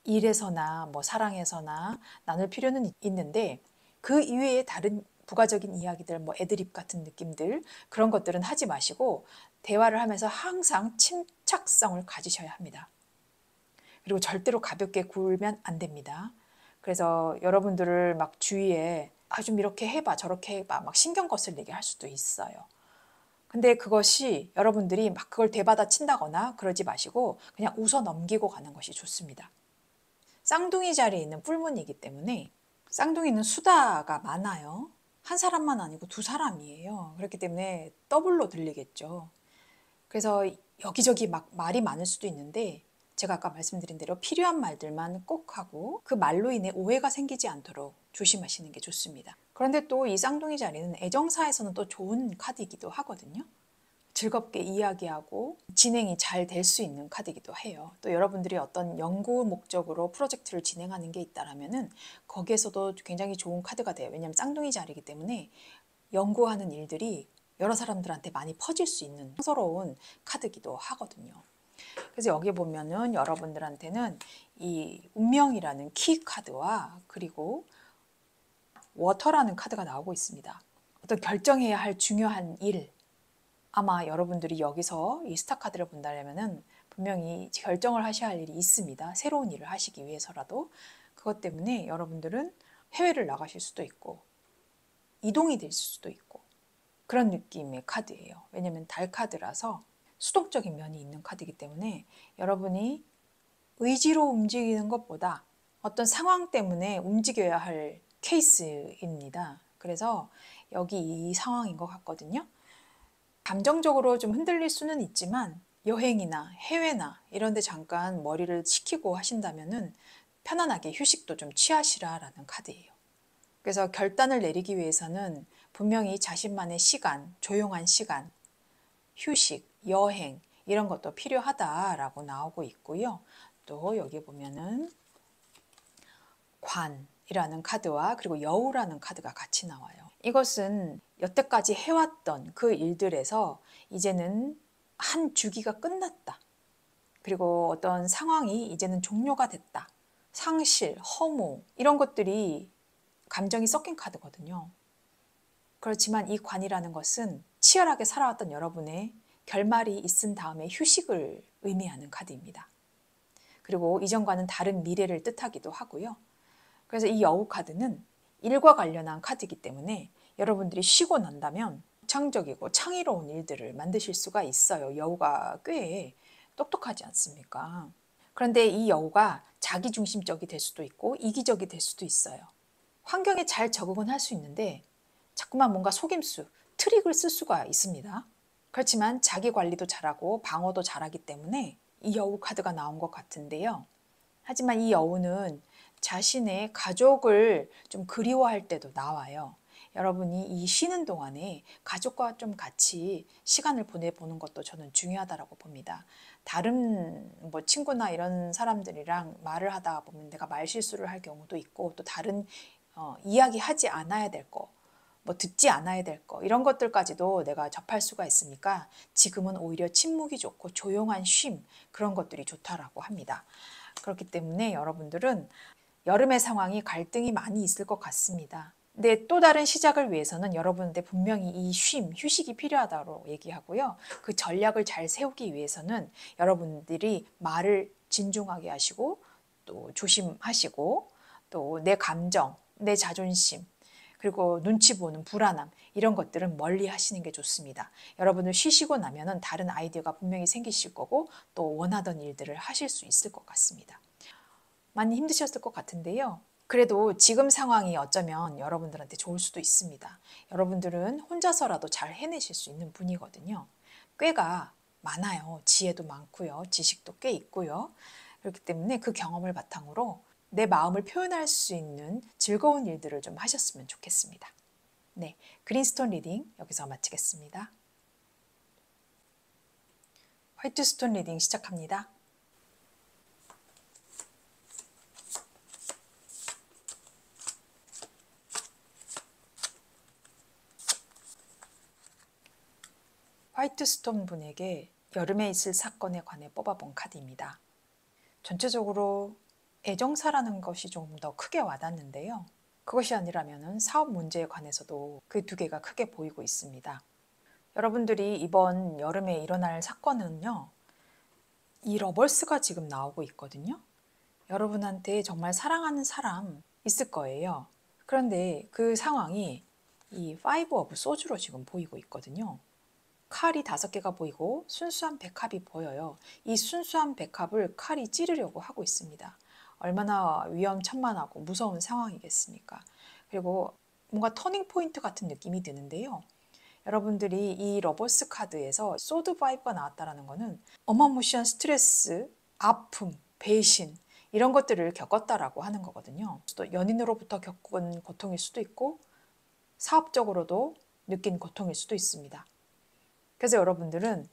[SPEAKER 1] 일에서나 사랑에서나 나눌 필요는 있는데 그 이외에 다른 부가적인 이야기들, 애드립 같은 느낌들 그런 것들은 하지 마시고 대화를 하면서 항상 침착성을 가지셔야 합니다. 그리고 절대로 가볍게 굴면 안 됩니다. 그래서 여러분들을 막 주위에 좀 이렇게 해봐 저렇게 해봐 막 신경 거슬리게 할 수도 있어요. 근데 그것이 여러분들이 막 그걸 되받아 친다거나 그러지 마시고 그냥 웃어 넘기고 가는 것이 좋습니다. 쌍둥이 자리에 있는 뿔문이기 때문에 쌍둥이는 수다가 많아요. 한 사람만 아니고 두 사람이에요. 그렇기 때문에 더블로 들리겠죠. 그래서 여기저기 막 말이 많을 수도 있는데 제가 아까 말씀드린 대로 필요한 말들만 꼭 하고 그 말로 인해 오해가 생기지 않도록 조심하시는 게 좋습니다. 그런데 또 이 쌍둥이 자리는 애정사에서는 또 좋은 카드이기도 하거든요. 즐겁게 이야기하고 진행이 잘 될 수 있는 카드이기도 해요. 또 여러분들이 어떤 연구 목적으로 프로젝트를 진행하는 게 있다라면은 거기에서도 굉장히 좋은 카드가 돼요. 왜냐하면 쌍둥이 자리이기 때문에 연구하는 일들이 여러 사람들한테 많이 퍼질 수 있는 성스러운 카드이기도 하거든요. 그래서 여기 보면은 여러분들한테는 이 운명이라는 키 카드와 그리고 워터라는 카드가 나오고 있습니다. 어떤 결정해야 할 중요한 일, 아마 여러분들이 여기서 이 스타 카드를 본다면은 분명히 결정을 하셔야 할 일이 있습니다. 새로운 일을 하시기 위해서라도. 그것 때문에 여러분들은 해외를 나가실 수도 있고 이동이 될 수도 있고 그런 느낌의 카드예요. 왜냐하면 달 카드라서 수동적인 면이 있는 카드이기 때문에 여러분이 의지로 움직이는 것보다 어떤 상황 때문에 움직여야 할 케이스입니다. 그래서 여기 이 상황인 것 같거든요. 감정적으로 좀 흔들릴 수는 있지만 여행이나 해외나 이런 데 잠깐 머리를 식히고 하신다면은 편안하게 휴식도 좀 취하시라라는 카드예요. 그래서 결단을 내리기 위해서는 분명히 자신만의 시간, 조용한 시간, 휴식, 여행 이런 것도 필요하다라고 나오고 있고요. 또 여기 보면은 관이라는 카드와 그리고 여우라는 카드가 같이 나와요. 이것은 여태까지 해왔던 그 일들에서 이제는 한 주기가 끝났다. 그리고 어떤 상황이 이제는 종료가 됐다. 상실, 허무 이런 것들이 감정이 섞인 카드거든요. 그렇지만 이 관이라는 것은 치열하게 살아왔던 여러분의 결말이 있은 다음에 휴식을 의미하는 카드입니다. 그리고 이전과는 다른 미래를 뜻하기도 하고요. 그래서 이 여우 카드는 일과 관련한 카드이기 때문에 여러분들이 쉬고 난다면 창의적이고 창의로운 일들을 만드실 수가 있어요. 여우가 꽤 똑똑하지 않습니까? 그런데 이 여우가 자기중심적이 될 수도 있고 이기적이 될 수도 있어요. 환경에 잘 적응은 할 수 있는데 자꾸만 뭔가 속임수, 트릭을 쓸 수가 있습니다. 그렇지만 자기 관리도 잘하고 방어도 잘하기 때문에 이 여우 카드가 나온 것 같은데요. 하지만 이 여우는 자신의 가족을 좀 그리워할 때도 나와요. 여러분이 이 쉬는 동안에 가족과 좀 같이 시간을 보내보는 것도 저는 중요하다고 봅니다. 다른 뭐 친구나 이런 사람들이랑 말을 하다 보면 내가 말실수를 할 경우도 있고 또 다른 이야기하지 않아야 될 거, 뭐 듣지 않아야 될 거 이런 것들까지도 내가 접할 수가 있으니까 지금은 오히려 침묵이 좋고 조용한 쉼 그런 것들이 좋다라고 합니다. 그렇기 때문에 여러분들은 여름의 상황이 갈등이 많이 있을 것 같습니다. 근데 또 다른 시작을 위해서는 여러분한테 분명히 이 쉼, 휴식이 필요하다고 얘기하고요. 그 전략을 잘 세우기 위해서는 여러분들이 말을 진중하게 하시고 또 조심하시고 또 내 감정, 내 자존심 그리고 눈치 보는 불안함 이런 것들은 멀리 하시는 게 좋습니다. 여러분을 쉬시고 나면은 다른 아이디어가 분명히 생기실 거고 또 원하던 일들을 하실 수 있을 것 같습니다. 많이 힘드셨을 것 같은데요. 그래도 지금 상황이 어쩌면 여러분들한테 좋을 수도 있습니다. 여러분들은 혼자서라도 잘 해내실 수 있는 분이거든요. 꾀가 많아요. 지혜도 많고요. 지식도 꽤 있고요. 그렇기 때문에 그 경험을 바탕으로 내 마음을 표현할 수 있는 즐거운 일들을 좀 하셨으면 좋겠습니다. 네, 그린스톤 리딩 여기서 마치겠습니다. 화이트스톤 리딩 시작합니다. 화이트스톤 분에게 여름에 있을 사건에 관해 뽑아본 카드입니다. 전체적으로 애정사라는 것이 좀 더 크게 와닿는데요. 그것이 아니라면 사업 문제에 관해서도 그 두 개가 크게 보이고 있습니다. 여러분들이 이번 여름에 일어날 사건은요. 이 러벌스가 지금 나오고 있거든요. 여러분한테 정말 사랑하는 사람 있을 거예요. 그런데 그 상황이 이 파이브 오브 소주로 지금 보이고 있거든요. 칼이 5개가 보이고 순수한 백합이 보여요. 이 순수한 백합을 칼이 찌르려고 하고 있습니다. 얼마나 위험천만하고 무서운 상황이겠습니까? 그리고 뭔가 터닝 포인트 같은 느낌이 드는데요. 여러분들이 이 러버스 카드에서 소드 바이브가 나왔다는 것은 어마무시한 스트레스, 아픔, 배신 이런 것들을 겪었다라고 하는 거거든요. 또 연인으로부터 겪은 고통일 수도 있고 사업적으로도 느낀 고통일 수도 있습니다. 그래서 여러분들은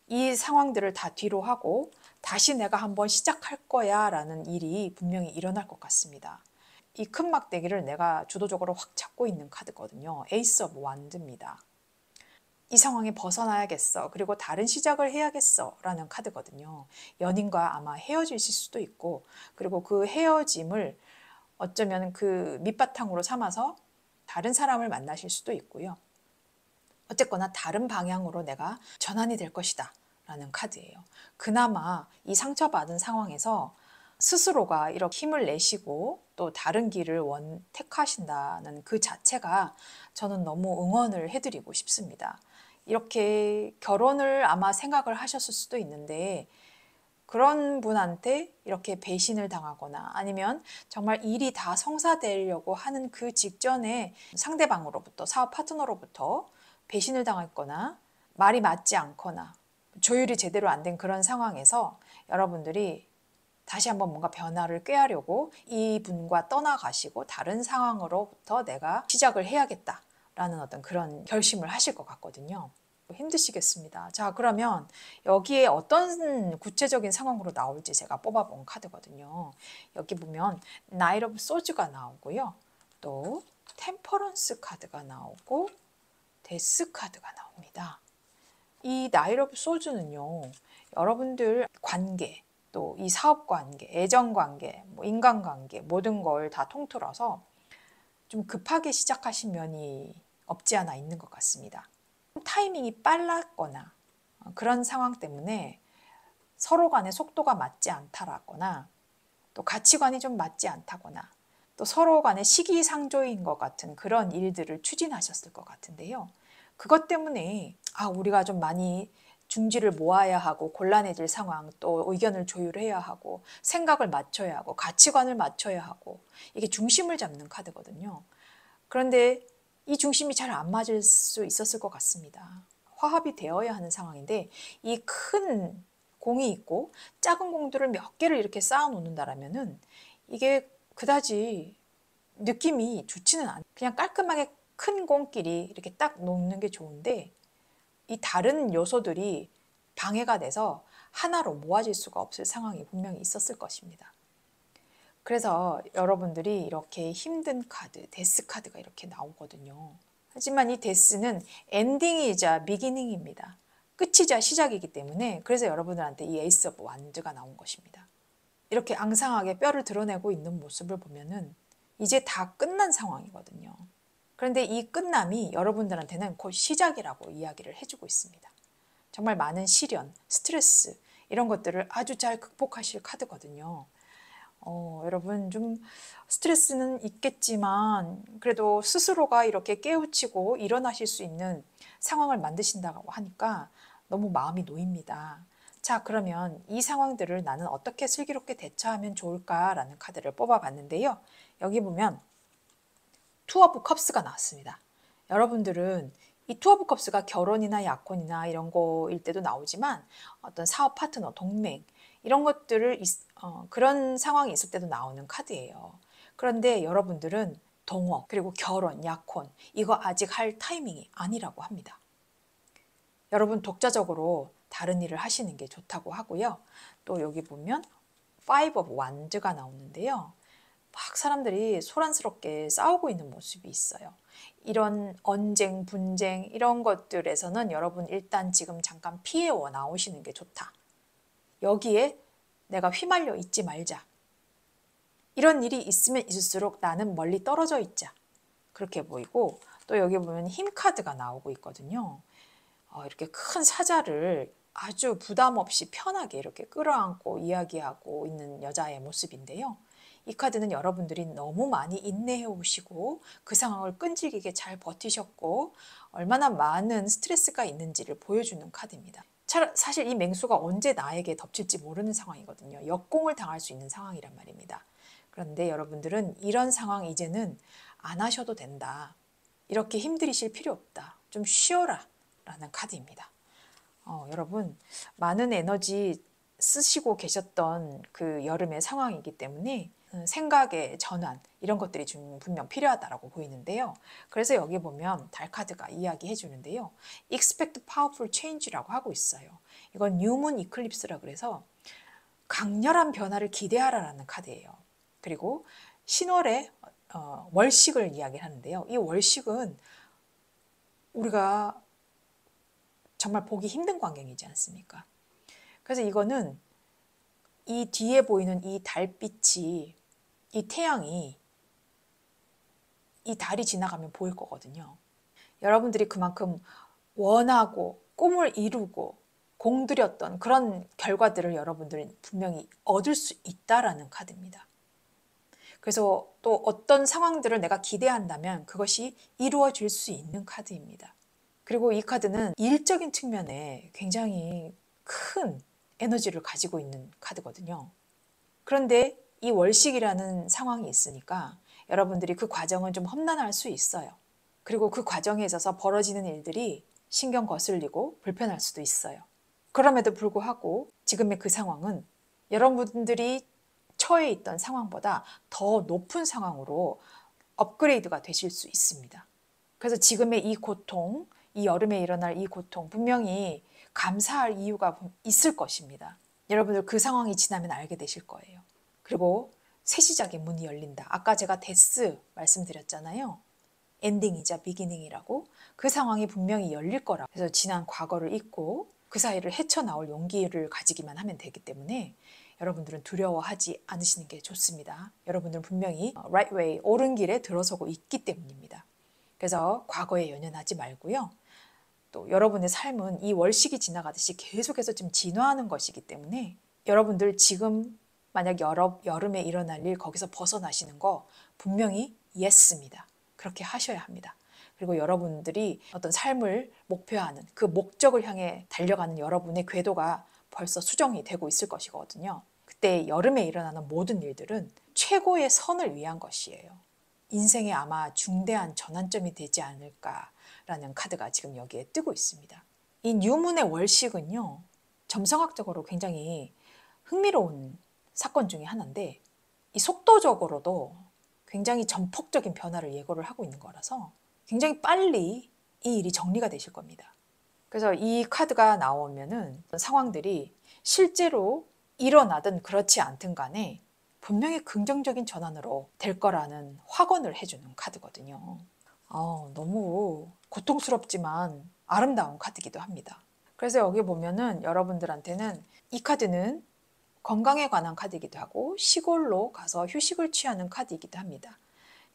[SPEAKER 1] 이 상황들을 다 뒤로 하고 다시 내가 한번 시작할 거야 라는 일이 분명히 일어날 것 같습니다. 이 큰 막대기를 내가 주도적으로 확 잡고 있는 카드거든요. 에이스 오브 완드입니다. 이 상황에 벗어나야겠어. 그리고 다른 시작을 해야겠어. 라는 카드거든요. 연인과 아마 헤어지실 수도 있고 그리고 그 헤어짐을 어쩌면 그 밑바탕으로 삼아서 다른 사람을 만나실 수도 있고요. 어쨌거나 다른 방향으로 내가 전환이 될 것이다 라는 카드예요. 그나마 이 상처받은 상황에서 스스로가 이렇게 힘을 내시고 또 다른 길을 택하신다는 그 자체가 저는 너무 응원을 해드리고 싶습니다. 이렇게 결혼을 아마 생각을 하셨을 수도 있는데 그런 분한테 이렇게 배신을 당하거나 아니면 정말 일이 다 성사되려고 하는 그 직전에 상대방으로부터 사업 파트너로부터 배신을 당했거나 말이 맞지 않거나 조율이 제대로 안 된 그런 상황에서 여러분들이 다시 한번 뭔가 변화를 꾀하려고 이분과 떠나가시고 다른 상황으로부터 내가 시작을 해야겠다라는 어떤 그런 결심을 하실 것 같거든요. 힘드시겠습니다. 자, 그러면 여기에 어떤 구체적인 상황으로 나올지 제가 뽑아본 카드거든요. 여기 보면 나이트 오브 소즈가 나오고요. 또 템퍼런스 카드가 나오고 데스 카드가 나옵니다. 이 나이트 오브 소즈는요. 여러분들 관계, 또 이 사업 관계, 애정 관계, 뭐 인간관계 모든 걸 다 통틀어서 좀 급하게 시작하신 면이 없지 않아 있는 것 같습니다. 타이밍이 빨랐거나 그런 상황 때문에 서로 간의 속도가 맞지 않다라거나 또 가치관이 좀 맞지 않다거나 또 서로 간의 시기상조인 것 같은 그런 일들을 추진하셨을 것 같은데요. 그것 때문에 우리가 좀 많이 중지를 모아야 하고 곤란해질 상황, 또 의견을 조율해야 하고 생각을 맞춰야 하고 가치관을 맞춰야 하고 이게 중심을 잡는 카드거든요. 그런데 이 중심이 잘 안 맞을 수 있었을 것 같습니다. 화합이 되어야 하는 상황인데 이 큰 공이 있고 작은 공들을 몇 개를 이렇게 쌓아 놓는다라면은 이게 그다지 느낌이 좋지는 않아요. 그냥 깔끔하게 큰 공끼리 이렇게 딱 놓는 게 좋은데 이 다른 요소들이 방해가 돼서 하나로 모아질 수가 없을 상황이 분명히 있었을 것입니다. 그래서 여러분들이 이렇게 힘든 카드, 데스 카드가 이렇게 나오거든요. 하지만 이 데스는 엔딩이자 비기닝입니다. 끝이자 시작이기 때문에 그래서 여러분들한테 이 에이스 오브 완드가 나온 것입니다. 이렇게 앙상하게 뼈를 드러내고 있는 모습을 보면은 이제 다 끝난 상황이거든요. 그런데 이 끝남이 여러분들한테는 곧 시작이라고 이야기를 해주고 있습니다. 정말 많은 시련, 스트레스 이런 것들을 아주 잘 극복하실 카드거든요. 여러분 좀 스트레스는 있겠지만 그래도 스스로가 이렇게 깨우치고 일어나실 수 있는 상황을 만드신다고 하니까 너무 마음이 놓입니다. 자, 그러면 이 상황들을 나는 어떻게 슬기롭게 대처하면 좋을까라는 카드를 뽑아봤는데요. 여기 보면 투 오브 컵스가 나왔습니다. 여러분들은 이 투 오브 컵스가 결혼이나 약혼이나 이런 거일 때도 나오지만 어떤 사업 파트너, 동맹 이런 것들을 그런 상황이 있을 때도 나오는 카드예요. 그런데 여러분들은 동업 그리고 결혼, 약혼 이거 아직 할 타이밍이 아니라고 합니다. 여러분 독자적으로 다른 일을 하시는 게 좋다고 하고요. 또 여기 보면 파이브 오브 완즈가 나오는데요. 막 사람들이 소란스럽게 싸우고 있는 모습이 있어요. 이런 언쟁, 분쟁 이런 것들에서는 여러분 일단 지금 잠깐 피해 나오시는 게 좋다. 여기에 내가 휘말려 있지 말자. 이런 일이 있으면 있을수록 나는 멀리 떨어져 있자. 그렇게 보이고 또 여기 보면 힘 카드가 나오고 있거든요. 이렇게 큰 사자를 아주 부담 없이 편하게 이렇게 끌어안고 이야기하고 있는 여자의 모습인데요. 이 카드는 여러분들이 너무 많이 인내해 오시고 그 상황을 끈질기게 잘 버티셨고 얼마나 많은 스트레스가 있는지를 보여주는 카드입니다. 사실 이 맹수가 언제 나에게 덮칠지 모르는 상황이거든요. 역공을 당할 수 있는 상황이란 말입니다. 그런데 여러분들은 이런 상황 이제는 안 하셔도 된다. 이렇게 힘들이실 필요 없다. 좀 쉬어라 라는 카드입니다. 여러분 많은 에너지 쓰시고 계셨던 그 여름의 상황이기 때문에 생각의 전환 이런 것들이 좀 분명 필요하다고 보이는데요. 그래서 여기 보면 달 카드가 이야기해 주는데요. Expect powerful change라고 하고 있어요. 이건 뉴문 이클립스라 그래서 강렬한 변화를 기대하라라는 카드예요. 그리고 신월의 월식을 이야기하는데요. 이 월식은 우리가 정말 보기 힘든 광경이지 않습니까? 그래서 이거는 이 뒤에 보이는 이 달빛이 이 태양이 이 달이 지나가면 보일 거거든요. 여러분들이 그만큼 원하고 꿈을 이루고 공들였던 그런 결과들을 여러분들이 분명히 얻을 수 있다라는 카드입니다. 그래서 또 어떤 상황들을 내가 기대한다면 그것이 이루어질 수 있는 카드입니다. 그리고 이 카드는 일적인 측면에 굉장히 큰 에너지를 가지고 있는 카드거든요. 그런데 이 월식이라는 상황이 있으니까 여러분들이 그 과정은 좀 험난할 수 있어요. 그리고 그 과정에 있어서 벌어지는 일들이 신경 거슬리고 불편할 수도 있어요. 그럼에도 불구하고 지금의 그 상황은 여러분들이 처해 있던 상황보다 더 높은 상황으로 업그레이드가 되실 수 있습니다. 그래서 지금의 이 고통, 이 여름에 일어날 이 고통 분명히 감사할 이유가 있을 것입니다. 여러분들 그 상황이 지나면 알게 되실 거예요. 그리고 새 시작의 문이 열린다. 아까 제가 데스 말씀드렸잖아요. 엔딩이자 비기닝이라고. 그 상황이 분명히 열릴 거라. 그래서 지난 과거를 잊고 그 사이를 헤쳐나올 용기를 가지기만 하면 되기 때문에 여러분들은 두려워하지 않으시는 게 좋습니다. 여러분들은 분명히 right way, 옳은 길에 들어서고 있기 때문입니다. 그래서 과거에 연연하지 말고요. 또 여러분의 삶은 이 월식이 지나가듯이 계속해서 지금 진화하는 것이기 때문에 여러분들 지금 만약 여름에 일어날 일 거기서 벗어나시는 거 분명히 yes입니다. 그렇게 하셔야 합니다. 그리고 여러분들이 어떤 삶을 목표하는 그 목적을 향해 달려가는 여러분의 궤도가 벌써 수정이 되고 있을 것이거든요. 그때 여름에 일어나는 모든 일들은 최고의 선을 위한 것이에요. 인생에 아마 중대한 전환점이 되지 않을까라는 카드가 지금 여기에 뜨고 있습니다. 이 뉴문의 월식은요, 점성학적으로 굉장히 흥미로운 사건 중에 하나인데 이 속도적으로도 굉장히 전폭적인 변화를 예고를 하고 있는 거라서 굉장히 빨리 이 일이 정리가 되실 겁니다. 그래서 이 카드가 나오면은 상황들이 실제로 일어나든 그렇지 않든 간에 분명히 긍정적인 전환으로 될 거라는 확언을 해주는 카드거든요. 너무 고통스럽지만 아름다운 카드이기도 합니다. 그래서 여기 보면은 여러분들한테는 이 카드는 건강에 관한 카드이기도 하고 시골로 가서 휴식을 취하는 카드이기도 합니다.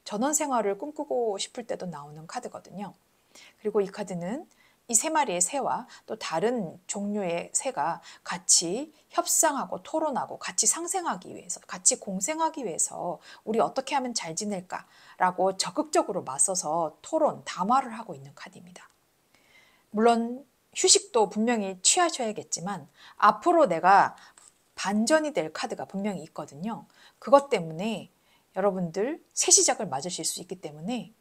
[SPEAKER 1] 전원 생활을 꿈꾸고 싶을 때도 나오는 카드거든요. 그리고 이 카드는 이 세 마리의 새와 또 다른 종류의 새가 같이 협상하고 토론하고 같이 상생하기 위해서, 같이 공생하기 위해서 우리 어떻게 하면 잘 지낼까라고 적극적으로 맞서서 토론, 담화를 하고 있는 카드입니다. 물론 휴식도 분명히 취하셔야겠지만 앞으로 내가 반전이 될 카드가 분명히 있거든요. 그것 때문에 여러분들 새 시작을 맞으실 수 있기 때문에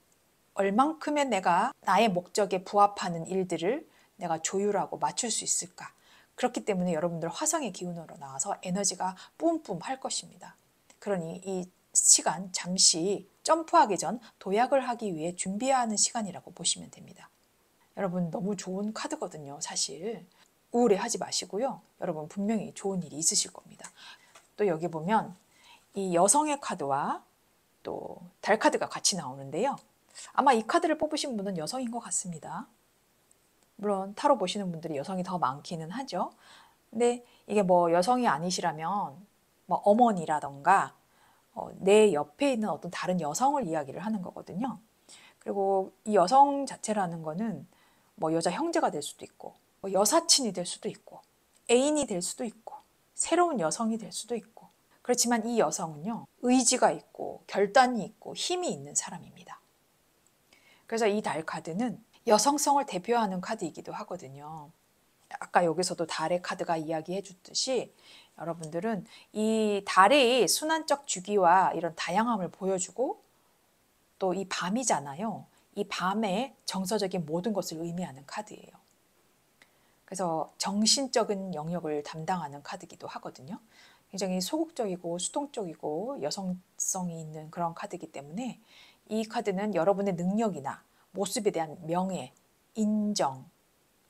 [SPEAKER 1] 얼만큼의 내가 나의 목적에 부합하는 일들을 내가 조율하고 맞출 수 있을까. 그렇기 때문에 여러분들 화성의 기운으로 나와서 에너지가 뿜뿜 할 것입니다. 그러니 이 시간 잠시 점프하기 전 도약을 하기 위해 준비해야 하는 시간이라고 보시면 됩니다. 여러분 너무 좋은 카드거든요. 사실 우울해하지 마시고요. 여러분 분명히 좋은 일이 있으실 겁니다. 또 여기 보면 이 여성의 카드와 또 달 카드가 같이 나오는데요. 아마 이 카드를 뽑으신 분은 여성인 것 같습니다. 물론 타로 보시는 분들이 여성이 더 많기는 하죠. 근데 이게 뭐 여성이 아니시라면 뭐 어머니라던가 내 옆에 있는 어떤 다른 여성을 이야기를 하는 거거든요. 그리고 이 여성 자체라는 거는 뭐 여자 형제가 될 수도 있고 뭐 여사친이 될 수도 있고 애인이 될 수도 있고 새로운 여성이 될 수도 있고 그렇지만 이 여성은요 의지가 있고 결단이 있고 힘이 있는 사람입니다. 그래서 이 달 카드는 여성성을 대표하는 카드이기도 하거든요. 아까 여기서도 달의 카드가 이야기해 줬듯이 여러분들은 이 달의 순환적 주기와 이런 다양함을 보여주고 또 이 밤이잖아요. 이 밤의 정서적인 모든 것을 의미하는 카드예요. 그래서 정신적인 영역을 담당하는 카드이기도 하거든요. 굉장히 소극적이고 수동적이고 여성성이 있는 그런 카드이기 때문에 이 카드는 여러분의 능력이나 모습에 대한 명예, 인정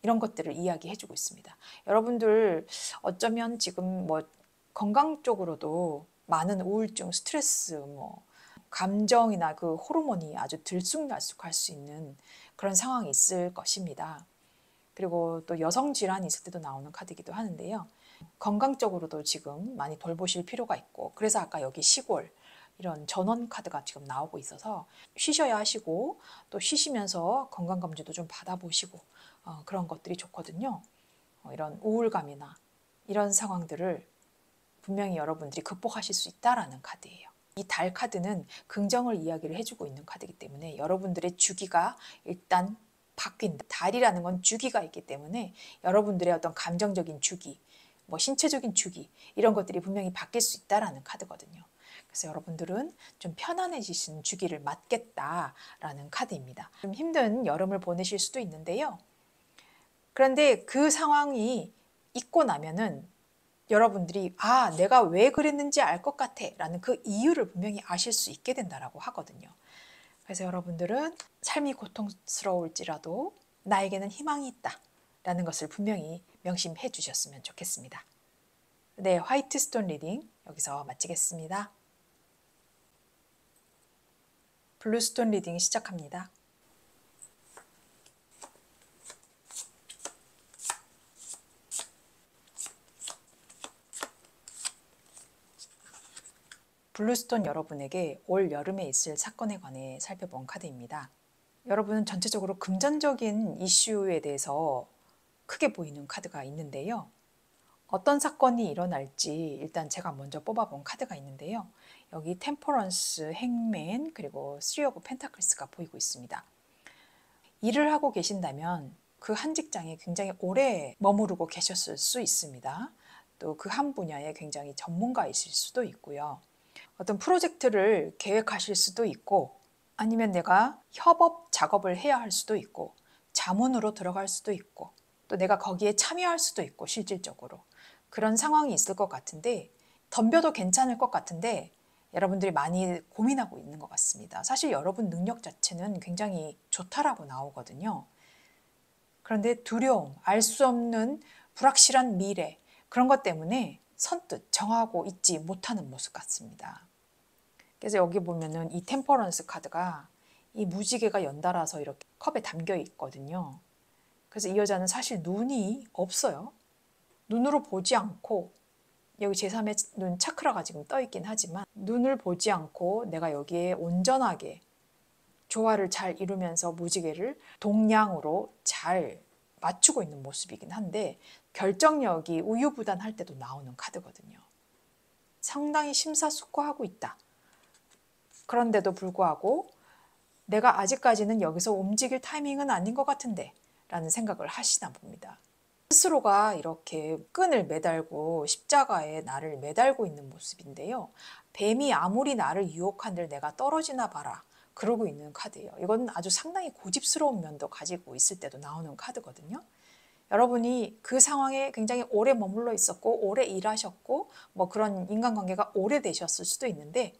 [SPEAKER 1] 이런 것들을 이야기해주고 있습니다. 여러분들 어쩌면 지금 뭐 건강 쪽으로도 많은 우울증, 스트레스, 뭐 감정이나 그 호르몬이 아주 들쑥날쑥할 수 있는 그런 상황이 있을 것입니다. 그리고 또 여성 질환이 있을 때도 나오는 카드이기도 하는데요. 건강적으로도 지금 많이 돌보실 필요가 있고 그래서 아까 여기 시골 이런 전원 카드가 지금 나오고 있어서 쉬셔야 하시고 또 쉬시면서 건강검진도 좀 받아보시고 그런 것들이 좋거든요. 이런 우울감이나 이런 상황들을 분명히 여러분들이 극복하실 수 있다라는 카드예요. 이 달 카드는 긍정을 이야기를 해주고 있는 카드이기 때문에 여러분들의 주기가 일단 바뀐다. 달이라는 건 주기가 있기 때문에 여러분들의 어떤 감정적인 주기, 뭐 신체적인 주기 이런 것들이 분명히 바뀔 수 있다라는 카드거든요. 그래서 여러분들은 좀 편안해지신 주기를 맞겠다라는 카드입니다. 좀 힘든 여름을 보내실 수도 있는데요. 그런데 그 상황이 있고 나면은 여러분들이 내가 왜 그랬는지 알 것 같아 라는 그 이유를 분명히 아실 수 있게 된다라고 하거든요. 그래서 여러분들은 삶이 고통스러울지라도 나에게는 희망이 있다 라는 것을 분명히 명심해 주셨으면 좋겠습니다. 네, 화이트 스톤 리딩 여기서 마치겠습니다. 블루 스톤 리딩 시작합니다. 블루스톤 여러분에게 올 여름에 있을 사건에 관해 살펴본 카드입니다. 여러분은 전체적으로 금전적인 이슈에 대해서 크게 보이는 카드가 있는데요. 어떤 사건이 일어날지 일단 제가 먼저 뽑아본 카드가 있는데요. 여기 템퍼런스, 행맨, 그리고 3 오브 펜타클스가 보이고 있습니다. 일을 하고 계신다면 그 한 직장에 굉장히 오래 머무르고 계셨을 수 있습니다. 또 그 한 분야에 굉장히 전문가이실 수도 있고요. 어떤 프로젝트를 계획하실 수도 있고 아니면 내가 협업 작업을 해야 할 수도 있고 자문으로 들어갈 수도 있고 또 내가 거기에 참여할 수도 있고 실질적으로 그런 상황이 있을 것 같은데 덤벼도 괜찮을 것 같은데 여러분들이 많이 고민하고 있는 것 같습니다. 사실 여러분 능력 자체는 굉장히 좋다라고 나오거든요. 그런데 두려움, 알 수 없는 불확실한 미래 그런 것 때문에 선뜻 정하고 있지 못하는 모습 같습니다. 그래서 여기 보면은 이 템퍼런스 카드가 이 무지개가 연달아서 이렇게 컵에 담겨 있거든요. 그래서 이 여자는 사실 눈이 없어요. 눈으로 보지 않고 여기 제3의 눈 차크라가 지금 떠 있긴 하지만 눈을 보지 않고 내가 여기에 온전하게 조화를 잘 이루면서 무지개를 동량으로 잘 맞추고 있는 모습이긴 한데 결정력이 우유부단할 때도 나오는 카드거든요. 상당히 심사숙고하고 있다. 그런데도 불구하고 내가 아직까지는 여기서 움직일 타이밍은 아닌 것 같은데 라는 생각을 하시나 봅니다. 스스로가 이렇게 끈을 매달고 십자가에 나를 매달고 있는 모습인데요. 뱀이 아무리 나를 유혹한들 내가 떨어지나 봐라. 그러고 있는 카드예요. 이건 아주 상당히 고집스러운 면도 가지고 있을 때도 나오는 카드거든요. 여러분이 그 상황에 굉장히 오래 머물러 있었고 오래 일하셨고 뭐 그런 인간관계가 오래되셨을 수도 있는데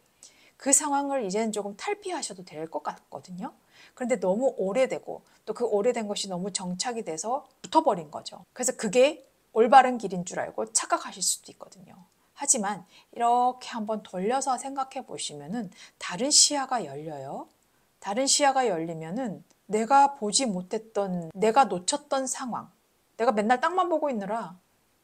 [SPEAKER 1] 그 상황을 이제는 조금 탈피하셔도 될 것 같거든요. 그런데 너무 오래되고 또 그 오래된 것이 너무 정착이 돼서 붙어버린 거죠. 그래서 그게 올바른 길인 줄 알고 착각하실 수도 있거든요. 하지만 이렇게 한번 돌려서 생각해 보시면은 다른 시야가 열려요. 다른 시야가 열리면은 내가 보지 못했던, 내가 놓쳤던 상황, 내가 맨날 땅만 보고 있느라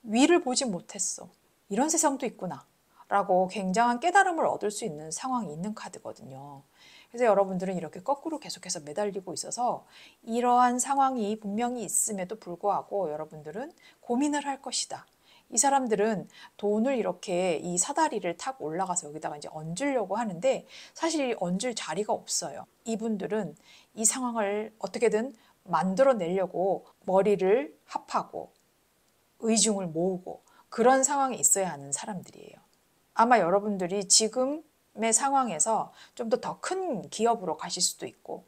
[SPEAKER 1] 위를 보지 못했어. 이런 세상도 있구나. 라고 굉장한 깨달음을 얻을 수 있는 상황이 있는 카드거든요. 그래서 여러분들은 이렇게 거꾸로 계속해서 매달리고 있어서 이러한 상황이 분명히 있음에도 불구하고 여러분들은 고민을 할 것이다. 이 사람들은 돈을 이렇게 이 사다리를 타고 올라가서 여기다가 이제 얹으려고 하는데 사실 얹을 자리가 없어요. 이분들은 이 상황을 어떻게든 만들어내려고 머리를 합하고 의중을 모으고 그런 상황에 있어야 하는 사람들이에요. 아마 여러분들이 지금의 상황에서 좀 더 큰 기업으로 가실 수도 있고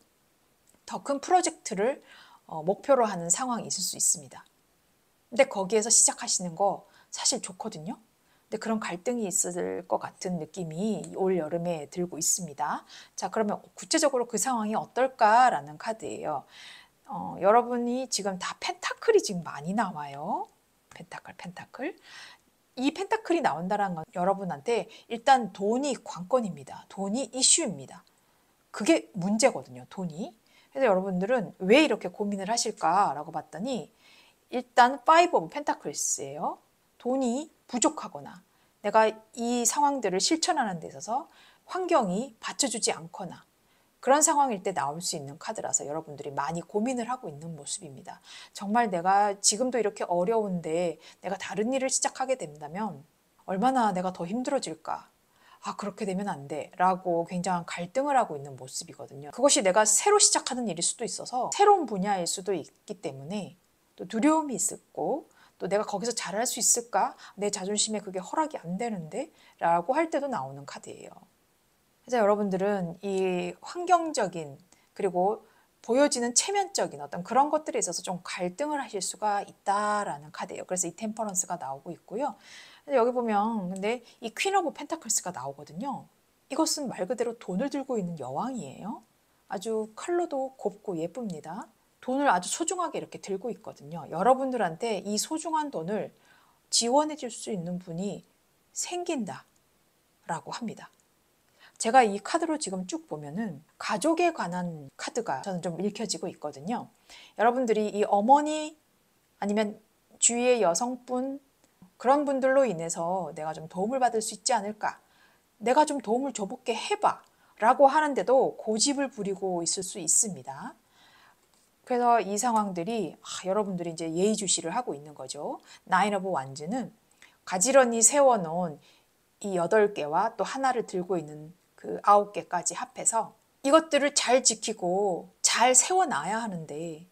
[SPEAKER 1] 더 큰 프로젝트를 목표로 하는 상황이 있을 수 있습니다. 근데 거기에서 시작하시는 거 사실 좋거든요. 근데 그런 갈등이 있을 것 같은 느낌이 올 여름에 들고 있습니다. 자, 그러면 구체적으로 그 상황이 어떨까라는 카드예요. 여러분이 지금 다 펜타클이 지금 많이 나와요. 펜타클. 이 펜타클이 나온다는 건 여러분한테 일단 돈이 관건입니다. 돈이 이슈입니다. 그게 문제거든요. 돈이. 그래서 여러분들은 왜 이렇게 고민을 하실까라고 봤더니 일단 5 오브 펜타클스예요. 돈이 부족하거나 내가 이 상황들을 실천하는 데 있어서 환경이 받쳐주지 않거나 그런 상황일 때 나올 수 있는 카드라서 여러분들이 많이 고민을 하고 있는 모습입니다. 정말 내가 지금도 이렇게 어려운데 내가 다른 일을 시작하게 된다면 얼마나 내가 더 힘들어질까? 그렇게 되면 안 돼. 라고 굉장한 갈등을 하고 있는 모습이거든요. 그것이 내가 새로 시작하는 일일 수도 있어서 새로운 분야일 수도 있기 때문에 또 두려움이 있었고 또 내가 거기서 잘할 수 있을까? 내 자존심에 그게 허락이 안 되는데? 라고 할 때도 나오는 카드예요. 그래서 여러분들은 이 환경적인 그리고 보여지는 체면적인 어떤 그런 것들에 있어서 좀 갈등을 하실 수가 있다라는 카드예요. 그래서 이 템퍼런스가 나오고 있고요. 여기 보면 근데 이 퀸 오브 펜타클스가 나오거든요. 이것은 말 그대로 돈을 들고 있는 여왕이에요. 아주 컬러도 곱고 예쁩니다. 돈을 아주 소중하게 이렇게 들고 있거든요. 여러분들한테 이 소중한 돈을 지원해 줄 수 있는 분이 생긴다 라고 합니다. 제가 이 카드로 지금 쭉 보면은 가족에 관한 카드가 저는 좀 읽혀지고 있거든요. 여러분들이 이 어머니 아니면 주위의 여성분 그런 분들로 인해서 내가 좀 도움을 받을 수 있지 않을까? 내가 좀 도움을 줘볼게 해봐 라고 하는데도 고집을 부리고 있을 수 있습니다. 그래서 이 상황들이 여러분들이 이제 예의주시를 하고 있는 거죠. 나인 오브 완즈는 가지런히 세워놓은 이 8개와 또 하나를 들고 있는 그 9개까지 합해서 이것들을 잘 지키고 잘 세워놔야 하는데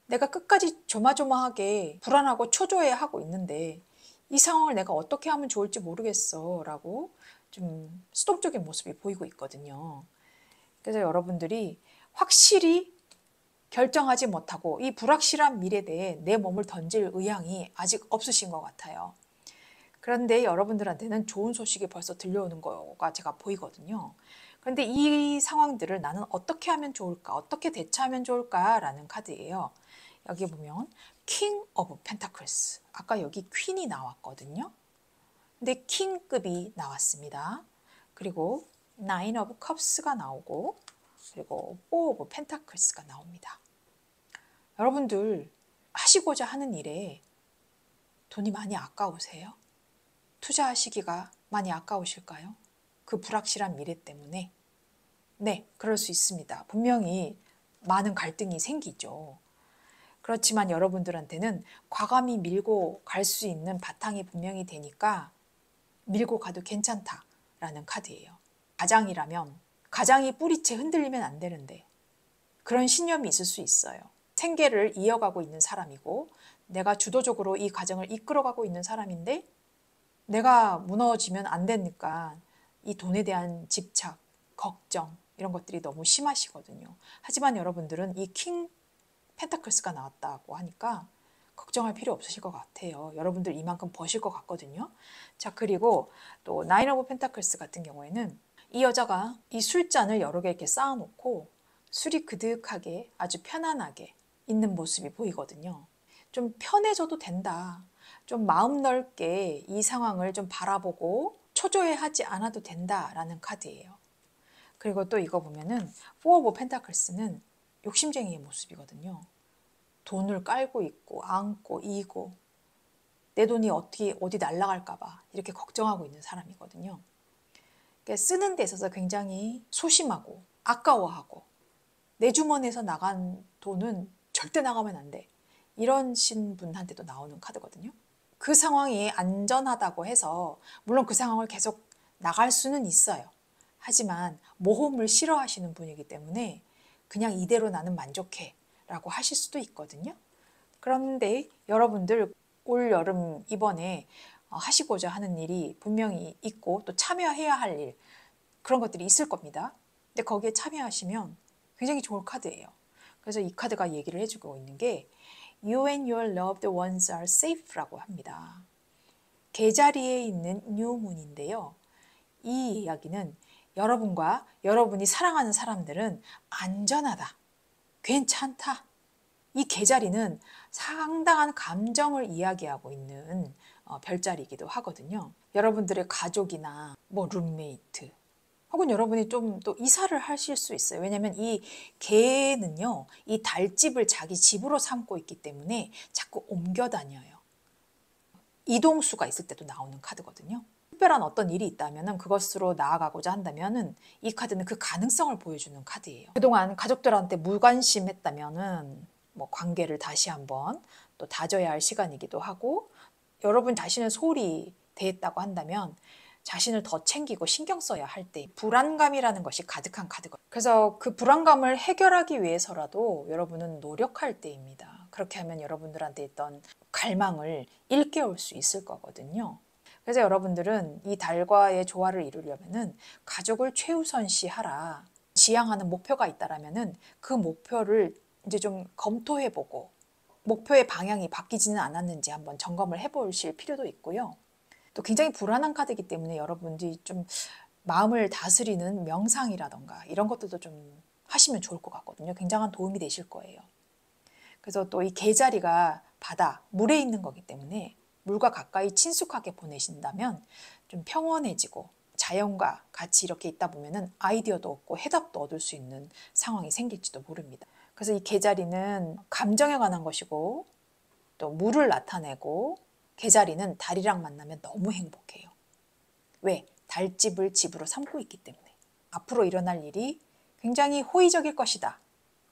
[SPEAKER 1] 내가 끝까지 조마조마하게 불안하고 초조해 하고 있는데 이 상황을 내가 어떻게 하면 좋을지 모르겠어 라고 좀 수동적인 모습이 보이고 있거든요. 그래서 여러분들이 확실히 결정하지 못하고 이 불확실한 미래에 내 몸을 던질 의향이 아직 없으신 것 같아요. 그런데 여러분들한테는 좋은 소식이 벌써 들려오는 거가 제가 보이거든요. 그런데 이 상황들을 나는 어떻게 하면 좋을까? 어떻게 대처하면 좋을까? 라는 카드예요. 여기 보면 킹 오브 펜타클스. 아까 여기 퀸이 나왔거든요. 근데 킹급이 나왔습니다. 그리고 나인 오브 컵스가 나오고 그리고 4 오브 펜타클스가 나옵니다. 여러분들 하시고자 하는 일에 돈이 많이 아까우세요? 투자하시기가 많이 아까우실까요? 그 불확실한 미래 때문에? 네, 그럴 수 있습니다. 분명히 많은 갈등이 생기죠. 그렇지만 여러분들한테는 과감히 밀고 갈 수 있는 바탕이 분명히 되니까 밀고 가도 괜찮다라는 카드예요. 가장이라면 가장이 뿌리채 흔들리면 안 되는데 그런 신념이 있을 수 있어요. 생계를 이어가고 있는 사람이고 내가 주도적으로 이 가정을 이끌어가고 있는 사람인데 내가 무너지면 안 되니까 이 돈에 대한 집착, 걱정 이런 것들이 너무 심하시거든요. 하지만 여러분들은 이 킹 펜타클스가 나왔다고 하니까 걱정할 필요 없으실 것 같아요. 여러분들 이만큼 버실 것 같거든요. 자, 그리고 또 나인 오브 펜타클스 같은 경우에는 이 여자가 이 술잔을 여러 개 이렇게 쌓아놓고 술이 그득하게 아주 편안하게 있는 모습이 보이거든요. 좀 편해져도 된다. 좀 마음 넓게 이 상황을 좀 바라보고 초조해하지 않아도 된다라는 카드예요. 그리고 또 이거 보면은 4 오브 펜타클스는 욕심쟁이의 모습이거든요. 돈을 깔고 있고 안고 이고 내 돈이 어디 날아갈까 봐 이렇게 걱정하고 있는 사람이거든요. 그러니까 쓰는 데 있어서 굉장히 소심하고 아까워하고 내 주머니에서 나간 돈은 절대 나가면 안 돼. 이런 분한테도 나오는 카드거든요. 그 상황이 안전하다고 해서 물론 그 상황을 계속 나갈 수는 있어요. 하지만 모험을 싫어하시는 분이기 때문에 그냥 이대로 나는 만족해 라고 하실 수도 있거든요. 그런데 여러분들 올 여름 이번에 하시고자 하는 일이 분명히 있고 또 참여해야 할 일 그런 것들이 있을 겁니다. 근데 거기에 참여하시면 굉장히 좋을 카드예요. 그래서 이 카드가 얘기를 해주고 있는 게 You and your loved ones are safe라고 합니다. 개자리에 있는 뉴문인데요. 이 이야기는 여러분과 여러분이 사랑하는 사람들은 안전하다, 괜찮다. 이 개자리는 상당한 감정을 이야기하고 있는 별자리이기도 하거든요. 여러분들의 가족이나 뭐 룸메이트 혹은 여러분이 좀 또 이사를 하실 수 있어요. 왜냐하면 이 개는요, 이 달집을 자기 집으로 삼고 있기 때문에 자꾸 옮겨 다녀요. 이동수가 있을 때도 나오는 카드거든요. 특별한 어떤 일이 있다면 그것으로 나아가고자 한다면 이 카드는 그 가능성을 보여주는 카드예요. 그동안 가족들한테 무관심했다면 뭐 관계를 다시 한번 또 다져야 할 시간이기도 하고 여러분 자신을 소홀히 대했다고 한다면 자신을 더 챙기고 신경 써야 할 때 불안감이라는 것이 가득한 카드거든요. 그래서 그 불안감을 해결하기 위해서라도 여러분은 노력할 때입니다. 그렇게 하면 여러분들한테 있던 갈망을 일깨울 수 있을 거거든요. 그래서 여러분들은 이 달과의 조화를 이루려면은 가족을 최우선시하라. 지향하는 목표가 있다라면은 그 목표를 이제 좀 검토해보고 목표의 방향이 바뀌지는 않았는지 한번 점검을 해보실 필요도 있고요. 또 굉장히 불안한 카드이기 때문에 여러분들이 좀 마음을 다스리는 명상이라던가 이런 것들도 좀 하시면 좋을 것 같거든요. 굉장한 도움이 되실 거예요. 그래서 또 이 계자리가 바다, 물에 있는 거기 때문에 물과 가까이 친숙하게 보내신다면 좀 평온해지고 자연과 같이 이렇게 있다 보면은 아이디어도 얻고 해답도 얻을 수 있는 상황이 생길지도 모릅니다. 그래서 이 계자리는 감정에 관한 것이고 또 물을 나타내고 계자리는 달이랑 만나면 너무 행복해요. 왜? 달집을 집으로 삼고 있기 때문에. 앞으로 일어날 일이 굉장히 호의적일 것이다.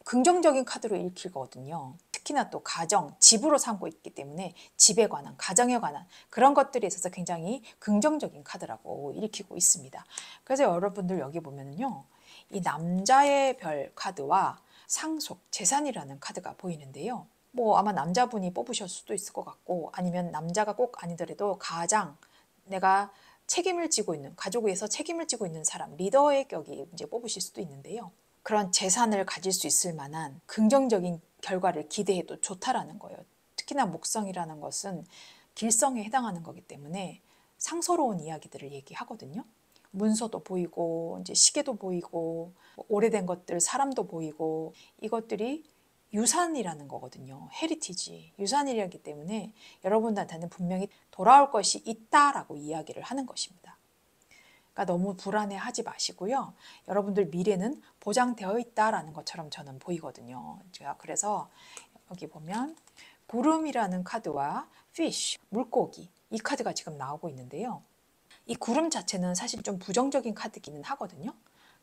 [SPEAKER 1] 긍정적인 카드로 읽히거든요. 특히나 또 가정, 집으로 삼고 있기 때문에 집에 관한, 가정에 관한 그런 것들에 있어서 굉장히 긍정적인 카드라고 읽히고 있습니다. 그래서 여러분들 여기 보면은요, 이 남자의 별 카드와 상속, 재산이라는 카드가 보이는데요. 뭐 아마 남자분이 뽑으실 수도 있을 것 같고 아니면 남자가 꼭 아니더라도 가장 내가 책임을 지고 있는, 가족 위해서 책임을 지고 있는 사람, 리더의 격이 이제 뽑으실 수도 있는데요. 그런 재산을 가질 수 있을 만한 긍정적인 결과를 기대해도 좋다라는 거예요. 특히나 목성이라는 것은 길성에 해당하는 거기 때문에 상서로운 이야기들을 얘기하거든요. 문서도 보이고 이제 시계도 보이고 오래된 것들, 사람도 보이고 이것들이 유산이라는 거거든요. 헤리티지, 유산이라기 때문에 여러분들한테는 분명히 돌아올 것이 있다라고 이야기를 하는 것입니다. 그러니까 너무 불안해하지 마시고요. 여러분들 미래는 보장되어 있다라는 것처럼 저는 보이거든요. 제가 그래서 여기 보면 구름이라는 카드와 fish, 물고기 이 카드가 지금 나오고 있는데요. 이 구름 자체는 사실 좀 부정적인 카드기는 하거든요.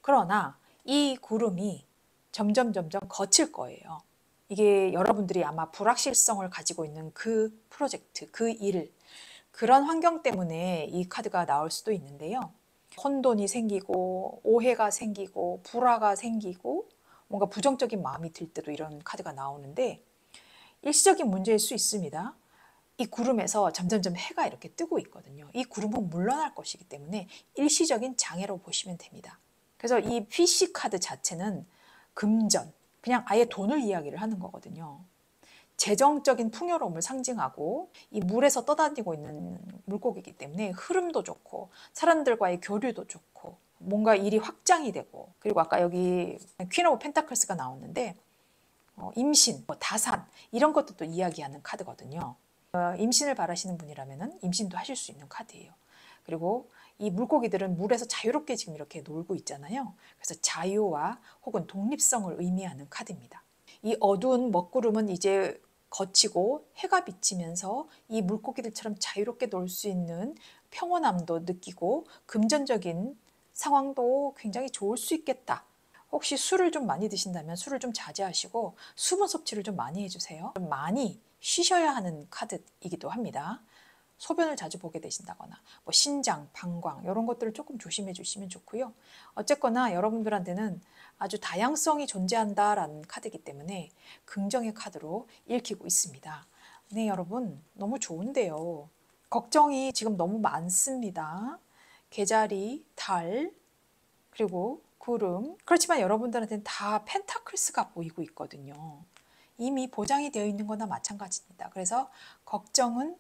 [SPEAKER 1] 그러나 이 구름이 점점 거칠 거예요. 이게 여러분들이 아마 불확실성을 가지고 있는 그 프로젝트, 그 일, 그런 환경 때문에 이 카드가 나올 수도 있는데요. 혼돈이 생기고 오해가 생기고 불화가 생기고 뭔가 부정적인 마음이 들 때도 이런 카드가 나오는데 일시적인 문제일 수 있습니다. 이 구름에서 점점점 해가 이렇게 뜨고 있거든요. 이 구름은 물러날 것이기 때문에 일시적인 장애로 보시면 됩니다. 그래서 이 피시 카드 자체는 금전, 그냥 아예 돈을 이야기를 하는 거거든요. 재정적인 풍요로움을 상징하고 이 물에서 떠다니고 있는 물고기이기 때문에 흐름도 좋고 사람들과의 교류도 좋고 뭔가 일이 확장이 되고 그리고 아까 여기 퀸 오브 펜타클스가 나왔는데 임신, 다산 이런 것도 이야기하는 카드거든요. 임신을 바라시는 분이라면 임신도 하실 수 있는 카드예요. 그리고 이 물고기들은 물에서 자유롭게 지금 이렇게 놀고 있잖아요. 그래서 자유와 혹은 독립성을 의미하는 카드입니다. 이 어두운 먹구름은 이제 거치고 해가 비치면서 이 물고기들처럼 자유롭게 놀 수 있는 평온함도 느끼고 금전적인 상황도 굉장히 좋을 수 있겠다. 혹시 술을 좀 많이 드신다면 술을 좀 자제하시고 수분 섭취를 좀 많이 해주세요. 좀 많이 쉬셔야 하는 카드이기도 합니다. 소변을 자주 보게 되신다거나 뭐 신장, 방광 이런 것들을 조금 조심해 주시면 좋고요. 어쨌거나 여러분들한테는 아주 다양성이 존재한다라는 카드이기 때문에 긍정의 카드로 읽히고 있습니다. 네, 여러분 너무 좋은데요. 걱정이 지금 너무 많습니다. 계자리, 달, 그리고 구름. 그렇지만 여러분들한테는 다 펜타클스가 보이고 있거든요. 이미 보장이 되어 있는 거나 마찬가지입니다. 그래서 걱정은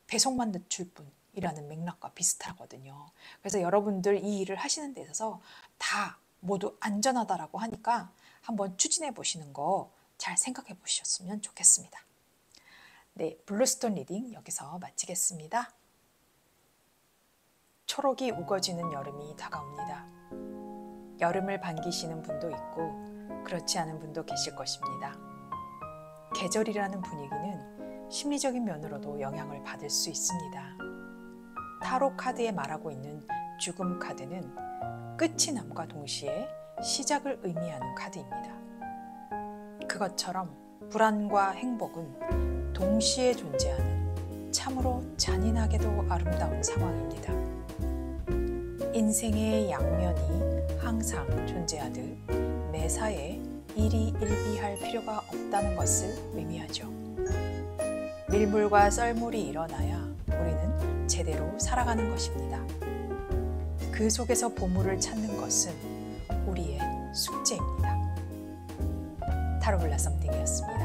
[SPEAKER 1] 배송만 늦출 뿐이라는 맥락과 비슷하거든요. 그래서 여러분들 이 일을 하시는 데 있어서 다 모두 안전하다라고 하니까 한번 추진해 보시는 거 잘 생각해 보셨으면 좋겠습니다. 네, 블루스톤 리딩 여기서 마치겠습니다. 초록이 우거지는 여름이 다가옵니다. 여름을 반기시는 분도 있고 그렇지 않은 분도 계실 것입니다. 계절이라는 분위기는 심리적인 면으로도 영향을 받을 수 있습니다. 타로 카드에 말하고 있는 죽음 카드는 끝이 남과 동시에 시작을 의미하는 카드입니다. 그것처럼 불안과 행복은 동시에 존재하는 참으로 잔인하게도 아름다운 상황입니다. 인생의 양면이 항상 존재하듯 매사에 일희일비할 필요가 없다는 것을 의미하죠. 밀물과 썰물이 일어나야 우리는 제대로 살아가는 것입니다. 그 속에서 보물을 찾는 것은 우리의 숙제입니다. 타로블라썸띵이었습니다.